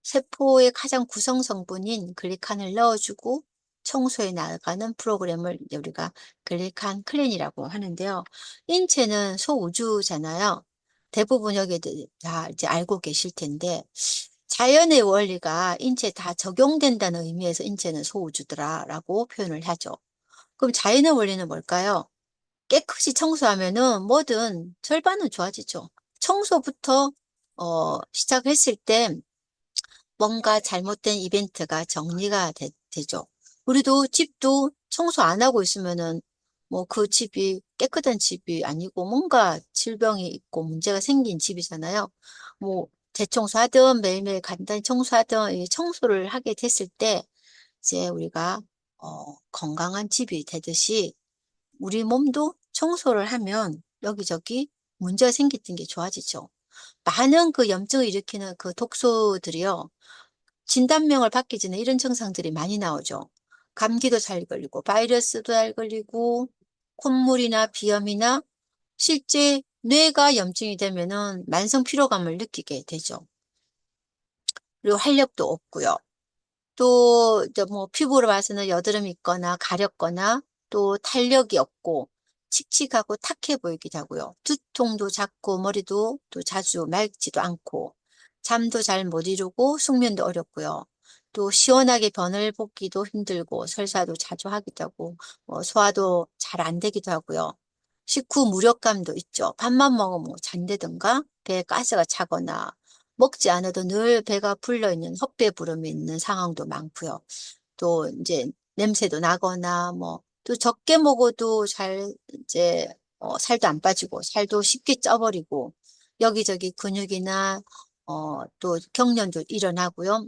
세포의 가장 구성 성분인 글리칸을 넣어주고 청소해 나가는 프로그램을 이제 우리가 글리칸 클린이라고 하는데요. 인체는 소우주잖아요. 대부분 여기들 다 이제 알고 계실 텐데 자연의 원리가 인체에 다 적용된다는 의미에서 인체는 소우주더라라고 표현을 하죠. 그럼 자연의 원리는 뭘까요? 깨끗이 청소하면은 뭐든 절반은 좋아지죠. 청소부터 시작했을 때 뭔가 잘못된 이벤트가 정리가 되죠. 우리도 집도 청소 안 하고 있으면은 뭐 그 집이 깨끗한 집이 아니고 뭔가 질병이 있고 문제가 생긴 집이잖아요. 뭐 대청소하든 매일매일 간단히 청소하든 이 청소를 하게 됐을 때 이제 우리가 건강한 집이 되듯이 우리 몸도 청소를 하면 여기저기 문제가 생겼던 게 좋아지죠. 많은 그 염증을 일으키는 그 독소들이요. 진단명을 받기 전에 이런 증상들이 많이 나오죠. 감기도 잘 걸리고, 바이러스도 잘 걸리고, 콧물이나 비염이나 실제 뇌가 염증이 되면은 만성 피로감을 느끼게 되죠. 그리고 활력도 없고요. 또, 이제 뭐, 피부로 봐서는 여드름이 있거나 가렵거나 또 탄력이 없고 칙칙하고 탁해 보이기도 하고요. 두통도 잦고 머리도 또 자주 맑지도 않고 잠도 잘 못 이루고 숙면도 어렵고요. 또 시원하게 변을 복기도 힘들고 설사도 자주 하기도 하고 소화도 잘 안 되기도 하고요. 식후 무력감도 있죠. 밥만 먹으면 잔대든가 배에 가스가 차거나 먹지 않아도 늘 배가 불러 있는 헛배부름이 있는 상황도 많고요. 또 이제 냄새도 나거나 뭐 또 적게 먹어도 잘 이제 살도 안 빠지고 살도 쉽게 쪄버리고 여기저기 근육이나 또 경련도 일어나고요.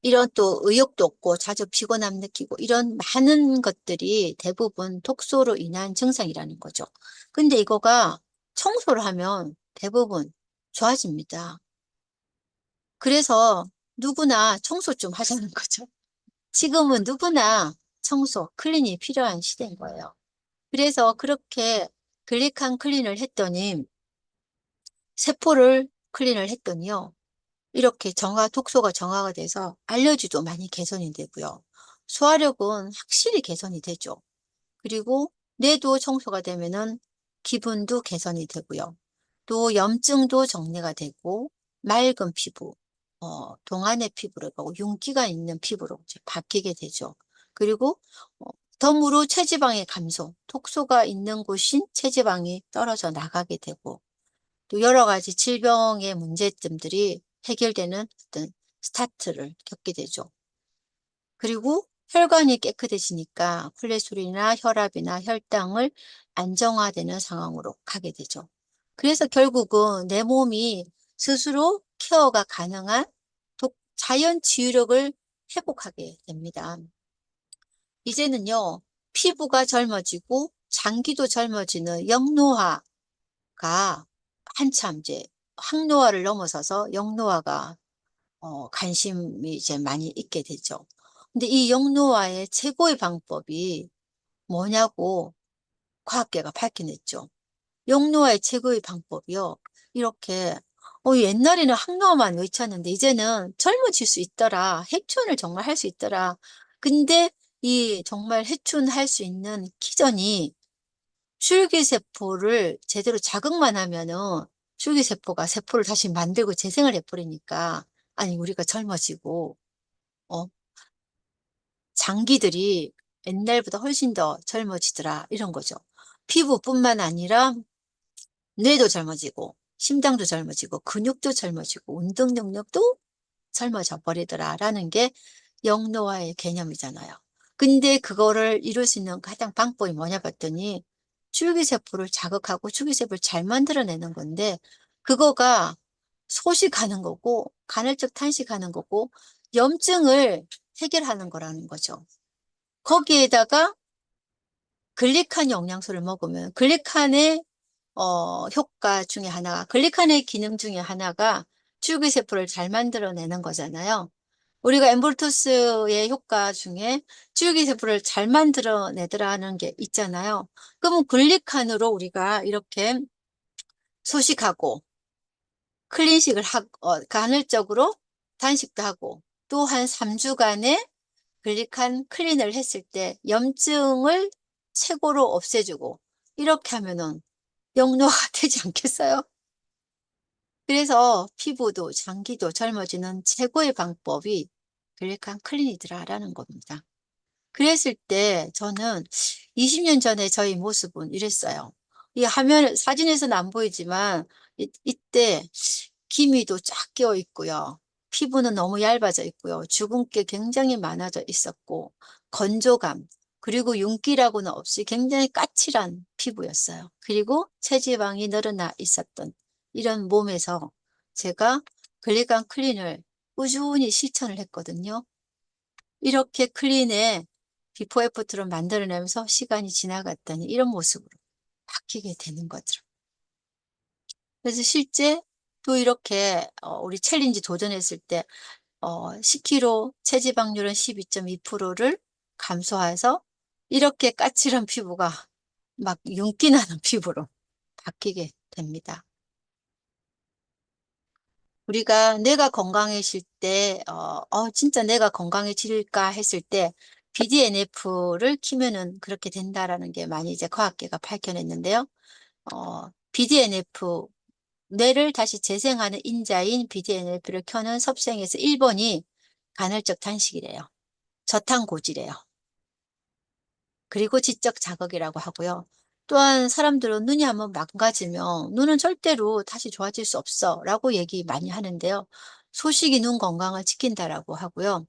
이런 또 의욕도 없고 자주 피곤함 느끼고 이런 많은 것들이 대부분 독소로 인한 증상이라는 거죠. 근데 이거가 청소를 하면 대부분 좋아집니다. 그래서 누구나 청소 좀 하자는 거죠. 지금은 누구나 청소, 클린이 필요한 시대인 거예요. 그래서 그렇게 글리칸 클린을 했더니, 세포를 클린을 했더니요. 이렇게 독소가 정화가 돼서 알러지도 많이 개선이 되고요. 소화력은 확실히 개선이 되죠. 그리고 뇌도 청소가 되면은 기분도 개선이 되고요. 또 염증도 정리가 되고 맑은 피부, 동안의 피부로 가고 윤기가 있는 피부로 이제 바뀌게 되죠. 그리고 덤으로 체지방의 감소, 독소가 있는 곳인 체지방이 떨어져 나가게 되고 또 여러 가지 질병의 문제점들이 해결되는 어떤 스타트를 겪게 되죠. 그리고 혈관이 깨끗해지니까 콜레스테롤이나 혈압이나 혈당을 안정화되는 상황으로 가게 되죠. 그래서 결국은 내 몸이 스스로 케어가 가능한 자연 치유력을 회복하게 됩니다. 이제는요, 피부가 젊어지고 장기도 젊어지는 영노화가 한참 이제 항노화를 넘어서서 영노화가 관심이 이제 많이 있게 되죠. 근데 이 영노화의 최고의 방법이 뭐냐고 과학계가 밝혀냈죠. 영노화의 최고의 방법이요. 이렇게 옛날에는 항노화만 외쳤는데 이제는 젊어질 수 있더라. 해춘을 정말 할 수 있더라. 근데 이 정말 해춘할 수 있는 기전이 줄기세포를 제대로 자극만 하면은 줄기세포가 세포를 다시 만들고 재생을 해버리니까 아니 우리가 젊어지고 어 장기들이 옛날보다 훨씬 더 젊어지더라 이런 거죠. 피부뿐만 아니라 뇌도 젊어지고 심장도 젊어지고 근육도 젊어지고 운동 능력도 젊어져 버리더라라는 게 영노화의 개념이잖아요. 근데 그거를 이룰 수 있는 가장 방법이 뭐냐 봤더니 줄기세포를 자극하고 줄기세포를 잘 만들어내는 건데 그거가 소식하는 거고 간헐적 탄식하는 거고 염증을 해결하는 거라는 거죠. 거기에다가 글리칸 영양소를 먹으면 글리칸의 효과 중에 하나가 글리칸의 기능 중에 하나가 줄기세포를 잘 만들어내는 거잖아요. 우리가 엠볼토스의 효과 중에 줄기세포를 잘 만들어내더라는 게 있잖아요. 그러면 글리칸으로 우리가 이렇게 소식하고 클린식을 간헐적으로 단식도 하고 또 한 3주간의 글리칸 클린을 했을 때 염증을 최고로 없애주고 이렇게 하면은 영노화가 되지 않겠어요? 그래서 피부도 장기도 젊어지는 최고의 방법이 글리칸 클린이더라라는 겁니다. 그랬을 때 저는 20년 전에 저희 모습은 이랬어요. 이 화면 사진에서는 안 보이지만 이때 기미도 쫙 끼어 있고요. 피부는 너무 얇아져 있고요. 주근깨 굉장히 많아져 있었고 건조감 그리고 윤기라고는 없이 굉장히 까칠한 피부였어요. 그리고 체지방이 늘어나 있었던 이런 몸에서 제가 글리간 클린을 꾸준히 실천을 했거든요. 이렇게 클린의 비포 애프터를 만들어내면서 시간이 지나갔더니 이런 모습으로 바뀌게 되는 거죠. 그래서 실제 또 이렇게 우리 챌린지 도전했을 때 10kg 체지방률은 12.2%를 감소해서 이렇게 까칠한 피부가 막 윤기 나는 피부로 바뀌게 됩니다. 우리가 내가 건강해질 때, 진짜 내가 건강해질까 했을 때, BDNF를 키면은 그렇게 된다라는 게 많이 이제 과학계가 밝혀냈는데요. BDNF, 뇌를 다시 재생하는 인자인 BDNF를 켜는 섭생에서 1번이 간헐적 단식이래요. 저탄고지래요. 그리고 지적 자극이라고 하고요. 또한 사람들은 눈이 한번 망가지면 눈은 절대로 다시 좋아질 수 없어 라고 얘기 많이 하는데요. 소식이 눈 건강을 지킨다라고 하고요.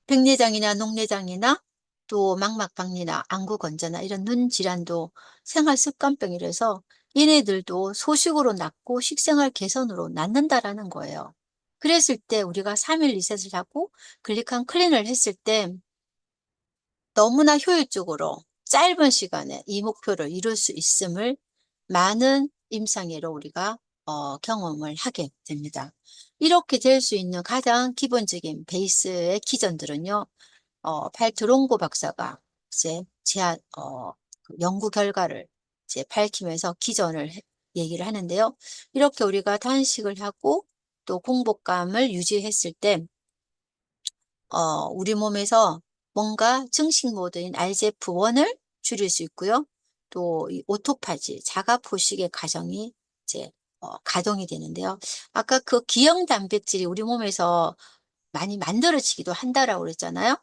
백내장이나 녹내장이나 또 망막박리나 안구건조나 이런 눈 질환도 생활 습관병이라서 얘네들도 소식으로 낫고 식생활 개선으로 낫는다라는 거예요. 그랬을 때 우리가 3일 리셋을 하고 글리칸 클린을 했을 때 너무나 효율적으로 짧은 시간에 이 목표를 이룰 수 있음을 많은 임상으로 우리가 경험을 하게 됩니다. 이렇게 될 수 있는 가장 기본적인 베이스의 기전들은요. 발트롱고 박사가 이제 그 연구 결과를 이제 밝히면서 기전을 얘기를 하는데요. 이렇게 우리가 단식을 하고 또 공복감을 유지했을 때 우리 몸에서 뭔가 증식 모드인 RGF1을 줄일 수 있고요. 또 이 오토파지, 자가 포식의 과정이 이제 가동이 되는데요. 아까 그 기형 단백질이 우리 몸에서 많이 만들어지기도 한다라고 그랬잖아요.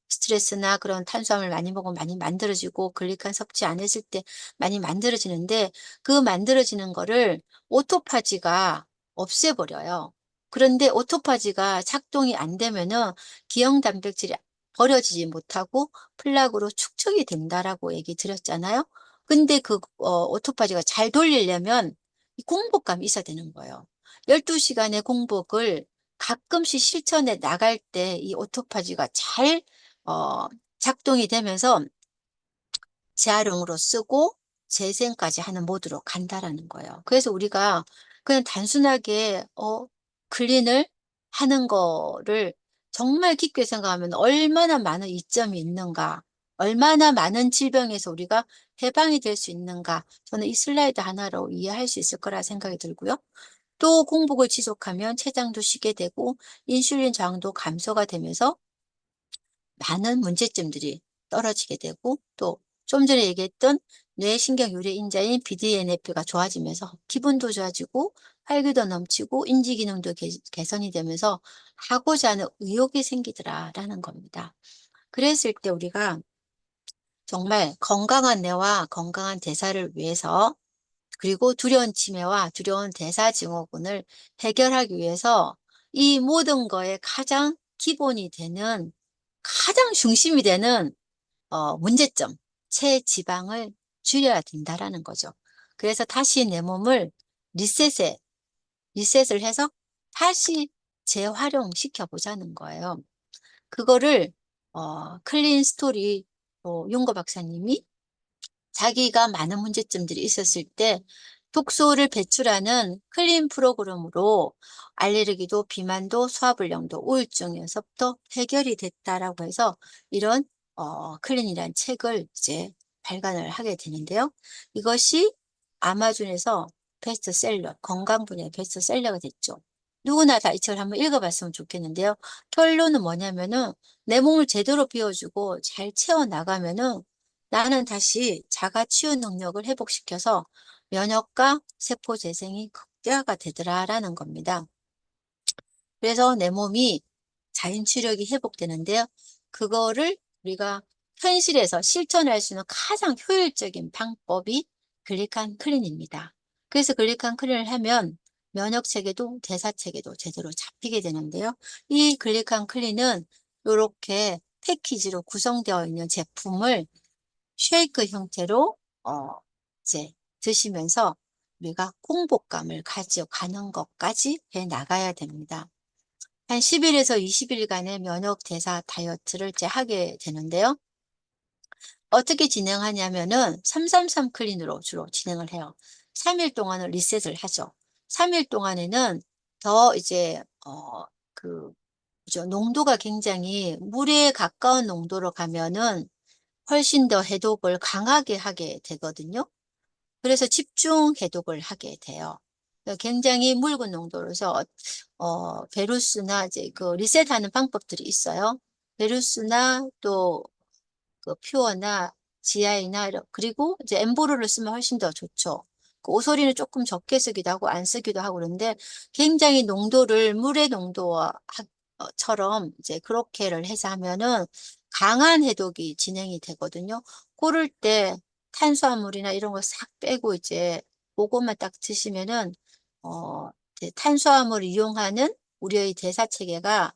스트레스나 그런 탄수화물 많이 먹으면 많이 만들어지고 글리칸 섭취 안 했을 때 많이 만들어지는데 그 만들어지는 거를 오토파지가 없애버려요. 그런데 오토파지가 작동이 안 되면은 기형 단백질이 버려지지 못하고 플락으로 축적이 된다라고 얘기 드렸잖아요. 근데 그 오토파지가 잘 돌리려면 이 공복감이 있어야 되는 거예요. 12시간의 공복을 가끔씩 실천에 나갈 때 이 오토파지가 잘 어, 작동이 되면서 재활용으로 쓰고 재생까지 하는 모드로 간다라는 거예요. 그래서 우리가 그냥 단순하게 클린을 하는 거를 정말 깊게 생각하면 얼마나 많은 이점이 있는가, 얼마나 많은 질병에서 우리가 해방이 될 수 있는가, 저는 이 슬라이드 하나로 이해할 수 있을 거라 생각이 들고요. 또 공복을 지속하면 췌장도 쉬게 되고 인슐린 저항도 감소가 되면서 많은 문제점들이 떨어지게 되고 또 좀 전에 얘기했던 뇌신경 유래 인자인 BDNF가 좋아지면서 기분도 좋아지고 활기도 넘치고 인지 기능도 개선이 되면서 하고자 하는 의욕이 생기더라라는 겁니다. 그랬을 때 우리가 정말 건강한 뇌와 건강한 대사를 위해서 그리고 두려운 치매와 두려운 대사증후군을 해결하기 위해서 이 모든 거에 가장 기본이 되는 가장 중심이 되는 문제점, 체지방을 줄여야 된다라는 거죠. 그래서 다시 내 몸을 리셋을 해서 다시 재활용시켜 보자는 거예요. 그거를 클린 스토리 윤거 박사님이 자기가 많은 문제점들이 있었을 때 독소를 배출하는 클린 프로그램으로 알레르기도 비만도 소화불량도 우울증에서부터 해결이 됐다라고 해서 이런 클린이라는 책을 이제 발간을 하게 되는데요. 이것이 아마존에서 베스트셀러, 건강 분야의 베스트셀러가 됐죠. 누구나 다 이 책을 한번 읽어봤으면 좋겠는데요. 결론은 뭐냐면은 내 몸을 제대로 비워주고 잘 채워나가면은 나는 다시 자가 치유 능력을 회복시켜서 면역과 세포 재생이 극대화가 되더라라는 겁니다. 그래서 내 몸이 자연 치력이 회복되는데요. 그거를 우리가 현실에서 실천할 수 있는 가장 효율적인 방법이 글리칸 클린입니다. 그래서 글리칸 클린을 하면 면역 체계도 대사 체계도 제대로 잡히게 되는데요. 이 글리칸 클린은 요렇게 패키지로 구성되어 있는 제품을 쉐이크 형태로 이제 드시면서 우리가 공복감을 가져가는 것까지 해 나가야 됩니다. 한 10일에서 20일간의 면역 대사 다이어트를 이제 하게 되는데요. 어떻게 진행하냐면은 333 클린으로 주로 진행을 해요. 3일 동안은 리셋을 하죠. 3일 동안에는 더 이제 그 그죠. 농도가 굉장히 물에 가까운 농도로 가면은 훨씬 더 해독을 강하게 하게 되거든요. 그래서 집중 해독을 하게 돼요. 굉장히 묽은 농도로서 베루스나 이제 그 리셋하는 방법들이 있어요. 베루스나 또 그 퓨어나 지아이나 그리고 이제 엠보르를 쓰면 훨씬 더 좋죠. 그 오소리는 조금 적게 쓰기도 하고 안 쓰기도 하고 그러는데 굉장히 농도를 물의 농도와 처럼 이제 그렇게를 해서 하면은 강한 해독이 진행이 되거든요. 고럴 때 탄수화물이나 이런 거 싹 빼고 이제 그것만 딱 드시면은 이제 탄수화물을 이용하는 우리의 대사 체계가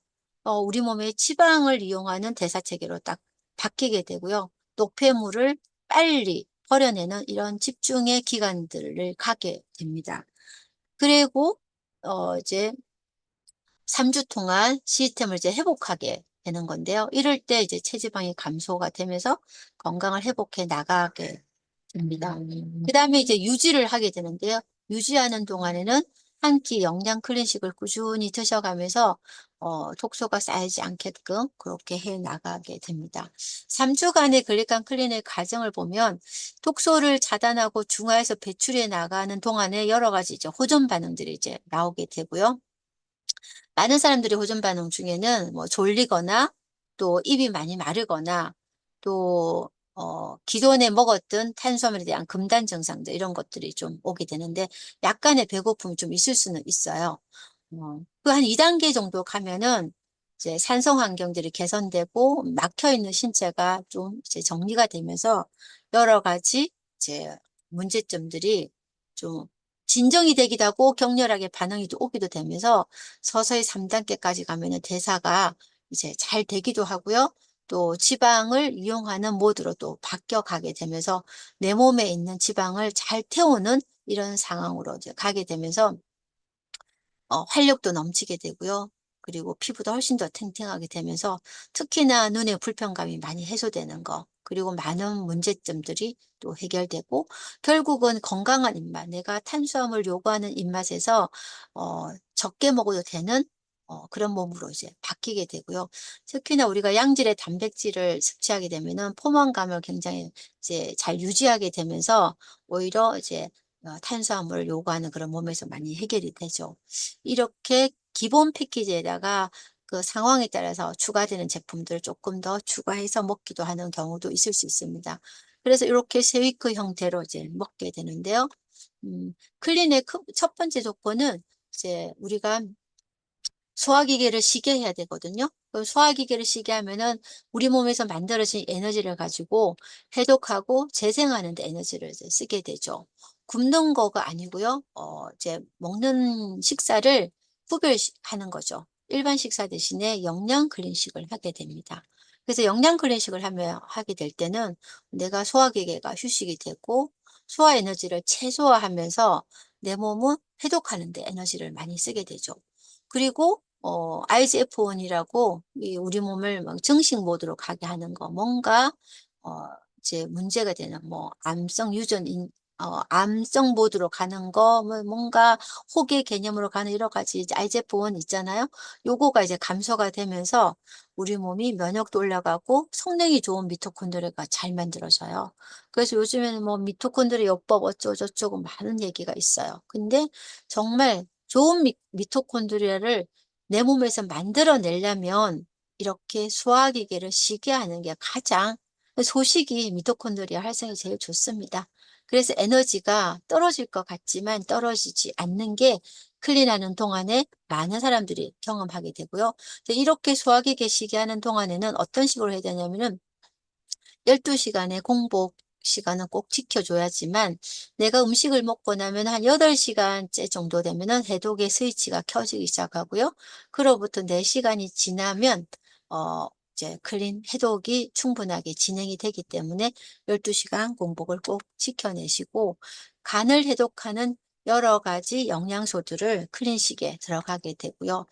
우리 몸의 지방을 이용하는 대사 체계로 딱 바뀌게 되고요. 노폐물을 빨리 버려내는 이런 집중의 기간들을 가게 됩니다. 그리고 이제 3주 동안 시스템을 이제 회복하게 되는 건데요. 이럴 때 이제 체지방이 감소가 되면서 건강을 회복해 나가게 됩니다. 그다음에 이제 유지를 하게 되는데요. 유지하는 동안에는 한 끼 영양 클린식을 꾸준히 드셔가면서 독소가 쌓이지 않게끔 그렇게 해 나가게 됩니다. 3 주간의 글리칸 클린의 과정을 보면 독소를 차단하고 중화해서 배출해 나가는 동안에 여러 가지 이제 호전 반응들이 이제 나오게 되고요. 많은 사람들이 호전 반응 중에는 뭐 졸리거나 또 입이 많이 마르거나 또 기존에 먹었던 탄수화물에 대한 금단 증상들 이런 것들이 좀 오게 되는데 약간의 배고픔이 좀 있을 수는 있어요. 그 한 2 단계 정도 가면은 이제 산성 환경들이 개선되고 막혀 있는 신체가 좀 이제 정리가 되면서 여러 가지 이제 문제점들이 좀 진정이 되기도 하고 격렬하게 반응이 또 오기도 되면서 서서히 3 단계까지 가면은 대사가 이제 잘 되기도 하고요. 또 지방을 이용하는 모드로 또 바뀌어 가게 되면서 내 몸에 있는 지방을 잘 태우는 이런 상황으로 이제 가게 되면서 활력도 넘치게 되고요. 그리고 피부도 훨씬 더 탱탱하게 되면서 특히나 눈의 불편감이 많이 해소되는 거 그리고 많은 문제점들이 또 해결되고 결국은 건강한 입맛 내가 탄수화물 요구하는 입맛에서 적게 먹어도 되는 그런 몸으로 이제 바뀌게 되고요. 특히나 우리가 양질의 단백질을 섭취하게 되면은 포만감을 굉장히 이제 잘 유지하게 되면서 오히려 이제 탄수화물을 요구하는 그런 몸에서 많이 해결이 되죠. 이렇게 기본 패키지에다가 그 상황에 따라서 추가되는 제품들을 조금 더 추가해서 먹기도 하는 경우도 있을 수 있습니다. 그래서 이렇게 쉐이크 형태로 이제 먹게 되는데요. 클린의 첫 번째 조건은 이제 우리가 소화기계를 쉬게 해야 되거든요. 그 소화기계를 쉬게 하면은 우리 몸에서 만들어진 에너지를 가지고 해독하고 재생하는 데 에너지를 이제 쓰게 되죠. 굶는 거가 아니고요. 이제 먹는 식사를 구별하는 거죠. 일반 식사 대신에 영양 클린식을 하게 됩니다. 그래서 영양 클린식을 하게 될 때는 내가 소화기계가 휴식이 되고 소화 에너지를 최소화하면서 내 몸은 해독하는 데 에너지를 많이 쓰게 되죠. 그리고 IGF-1이라고 이 우리 몸을 막 증식 모드로 가게 하는 거 뭔가 어 이제 문제가 되는 뭐 암성 유전인 암성 모드로 가는 거 뭐 뭔가 호계 개념으로 가는 여러 가지 이제 IGF-1 있잖아요. 요거가 이제 감소가 되면서 우리 몸이 면역도 올라가고 성능이 좋은 미토콘드리아가 잘 만들어져요. 그래서 요즘에는 뭐 미토콘드리아 요법 어쩌고저쩌고 많은 얘기가 있어요. 근데 정말 좋은 미토콘드리아를 내 몸에서 만들어내려면 이렇게 소화기계를 쉬게 하는 게 가장 소식이 미토콘드리아 활성에 제일 좋습니다. 그래서 에너지가 떨어질 것 같지만 떨어지지 않는 게 클린하는 동안에 많은 사람들이 경험하게 되고요. 이렇게 소화기계 쉬게 하는 동안에는 어떤 식으로 해야 되냐면은 12 시간의 공복 시간은 꼭 지켜줘야지만 내가 음식을 먹고 나면 한 8시간째 정도 되면은 해독의 스위치가 켜지기 시작하고요. 그로부터 4시간이 지나면 이제 클린 해독이 충분하게 진행이 되기 때문에 12시간 공복을 꼭 지켜내시고 간을 해독하는 여러 가지 영양소들을 클린식에 들어가게 되고요.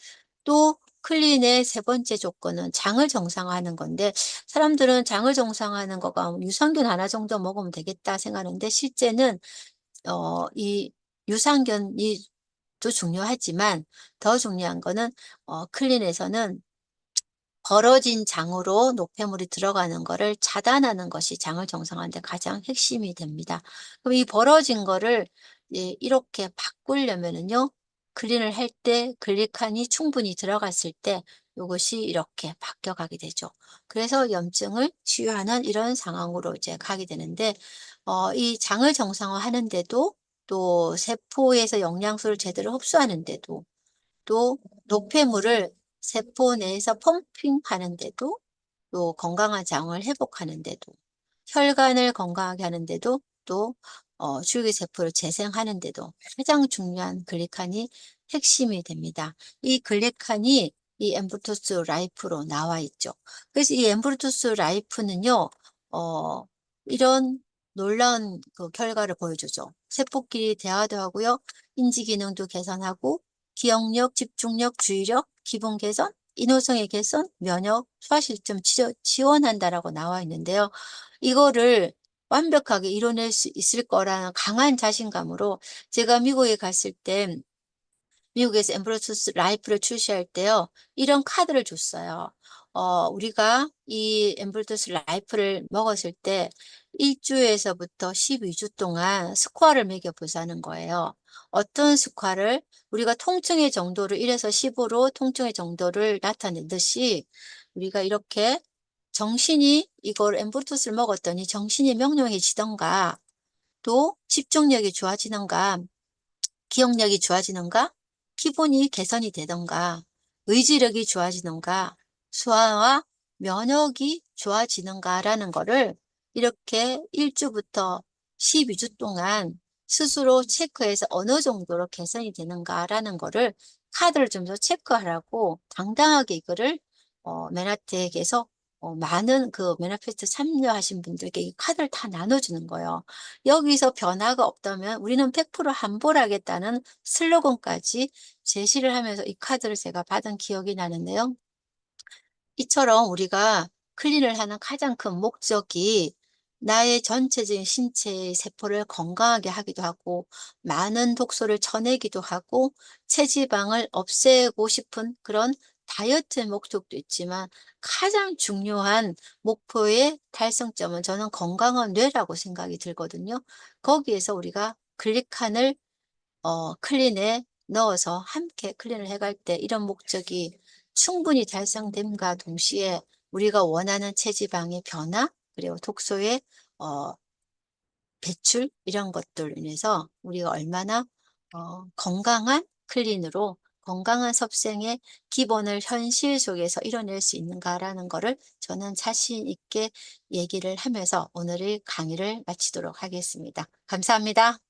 또 클린의 세 번째 조건은 장을 정상화하는 건데 사람들은 장을 정상화하는 거가 유산균 하나 정도 먹으면 되겠다 생각하는데 실제는 이 유산균이 도 중요하지만 더 중요한 거는 클린에서는 벌어진 장으로 노폐물이 들어가는 거를 차단하는 것이 장을 정상화하는 데 가장 핵심이 됩니다. 그럼 이 벌어진 거를 이렇게 바꾸려면은요. 클린을 할 때 글리칸이 충분히 들어갔을 때 요것이 이렇게 바뀌어 가게 되죠. 그래서 염증을 치유하는 이런 상황으로 이제 가게 되는데 이 장을 정상화하는데도 또 세포에서 영양소를 제대로 흡수하는데도 또 노폐물을 세포 내에서 펌핑하는 데도 또 건강한 장을 회복하는 데도 혈관을 건강하게 하는 데도 또 줄기세포를 재생하는 데도 가장 중요한 글리칸이 핵심이 됩니다. 이 글리칸이 이 엠브루토스 라이프로 나와 있죠. 그래서 이 엠브루토스 라이프는요. 어 이런 놀라운 그 결과를 보여주죠. 세포끼리 대화도 하고요. 인지 기능도 개선하고 기억력, 집중력, 주의력, 기분 개선, 인후성의 개선, 면역, 소화시스템 지원한다라고 나와 있는데요. 이거를 완벽하게 이뤄낼 수 있을 거라는 강한 자신감으로 제가 미국에 갔을 때 미국에서 엠브로스 라이프를 출시할 때요. 이런 카드를 줬어요. 우리가 이 엠브로스 라이프를 먹었을 때 1 주에서부터 12주 동안 스코어를 매겨 보자는 거예요. 어떤 스코어를 우리가 통증의 정도를 1 에서 10 으로 통증의 정도를 나타내듯이 우리가 이렇게 정신이 이걸 엠브루토스를 먹었더니 정신이 명료해지던가 또 집중력이 좋아지는가 기억력이 좋아지는가 기분이 개선이 되던가 의지력이 좋아지는가 소화와 면역이 좋아지는가라는 거를 이렇게 1 주부터 12주 동안 스스로 체크해서 어느 정도로 개선이 되는가라는 거를 카드를 좀 더 체크하라고 당당하게 이거를 맨하튼에서 많은 그 맨하피스트 참여하신 분들께 이 카드를 다 나눠주는 거예요. 여기서 변화가 없다면 우리는 100% 환불하겠다는 슬로건까지 제시를 하면서 이 카드를 제가 받은 기억이 나는데요. 이처럼 우리가 클린을 하는 가장 큰 목적이 나의 전체적인 신체의 세포를 건강하게 하기도 하고 많은 독소를 쳐내기도 하고 체지방을 없애고 싶은 그런 다이어트의 목적도 있지만 가장 중요한 목표의 달성점은 저는 건강한 뇌라고 생각이 들거든요. 거기에서 우리가 글리칸을 클린에 넣어서 함께 클린을 해갈 때 이런 목적이 충분히 달성됨과 동시에 우리가 원하는 체지방의 변화 그리고 독소의 어 배출 이런 것들로 인해서 우리가 얼마나 건강한 클린으로 건강한 섭생의 기본을 현실 속에서 이뤄낼 수 있는가라는 거를 저는 자신 있게 얘기를 하면서 오늘의 강의를 마치도록 하겠습니다. 감사합니다.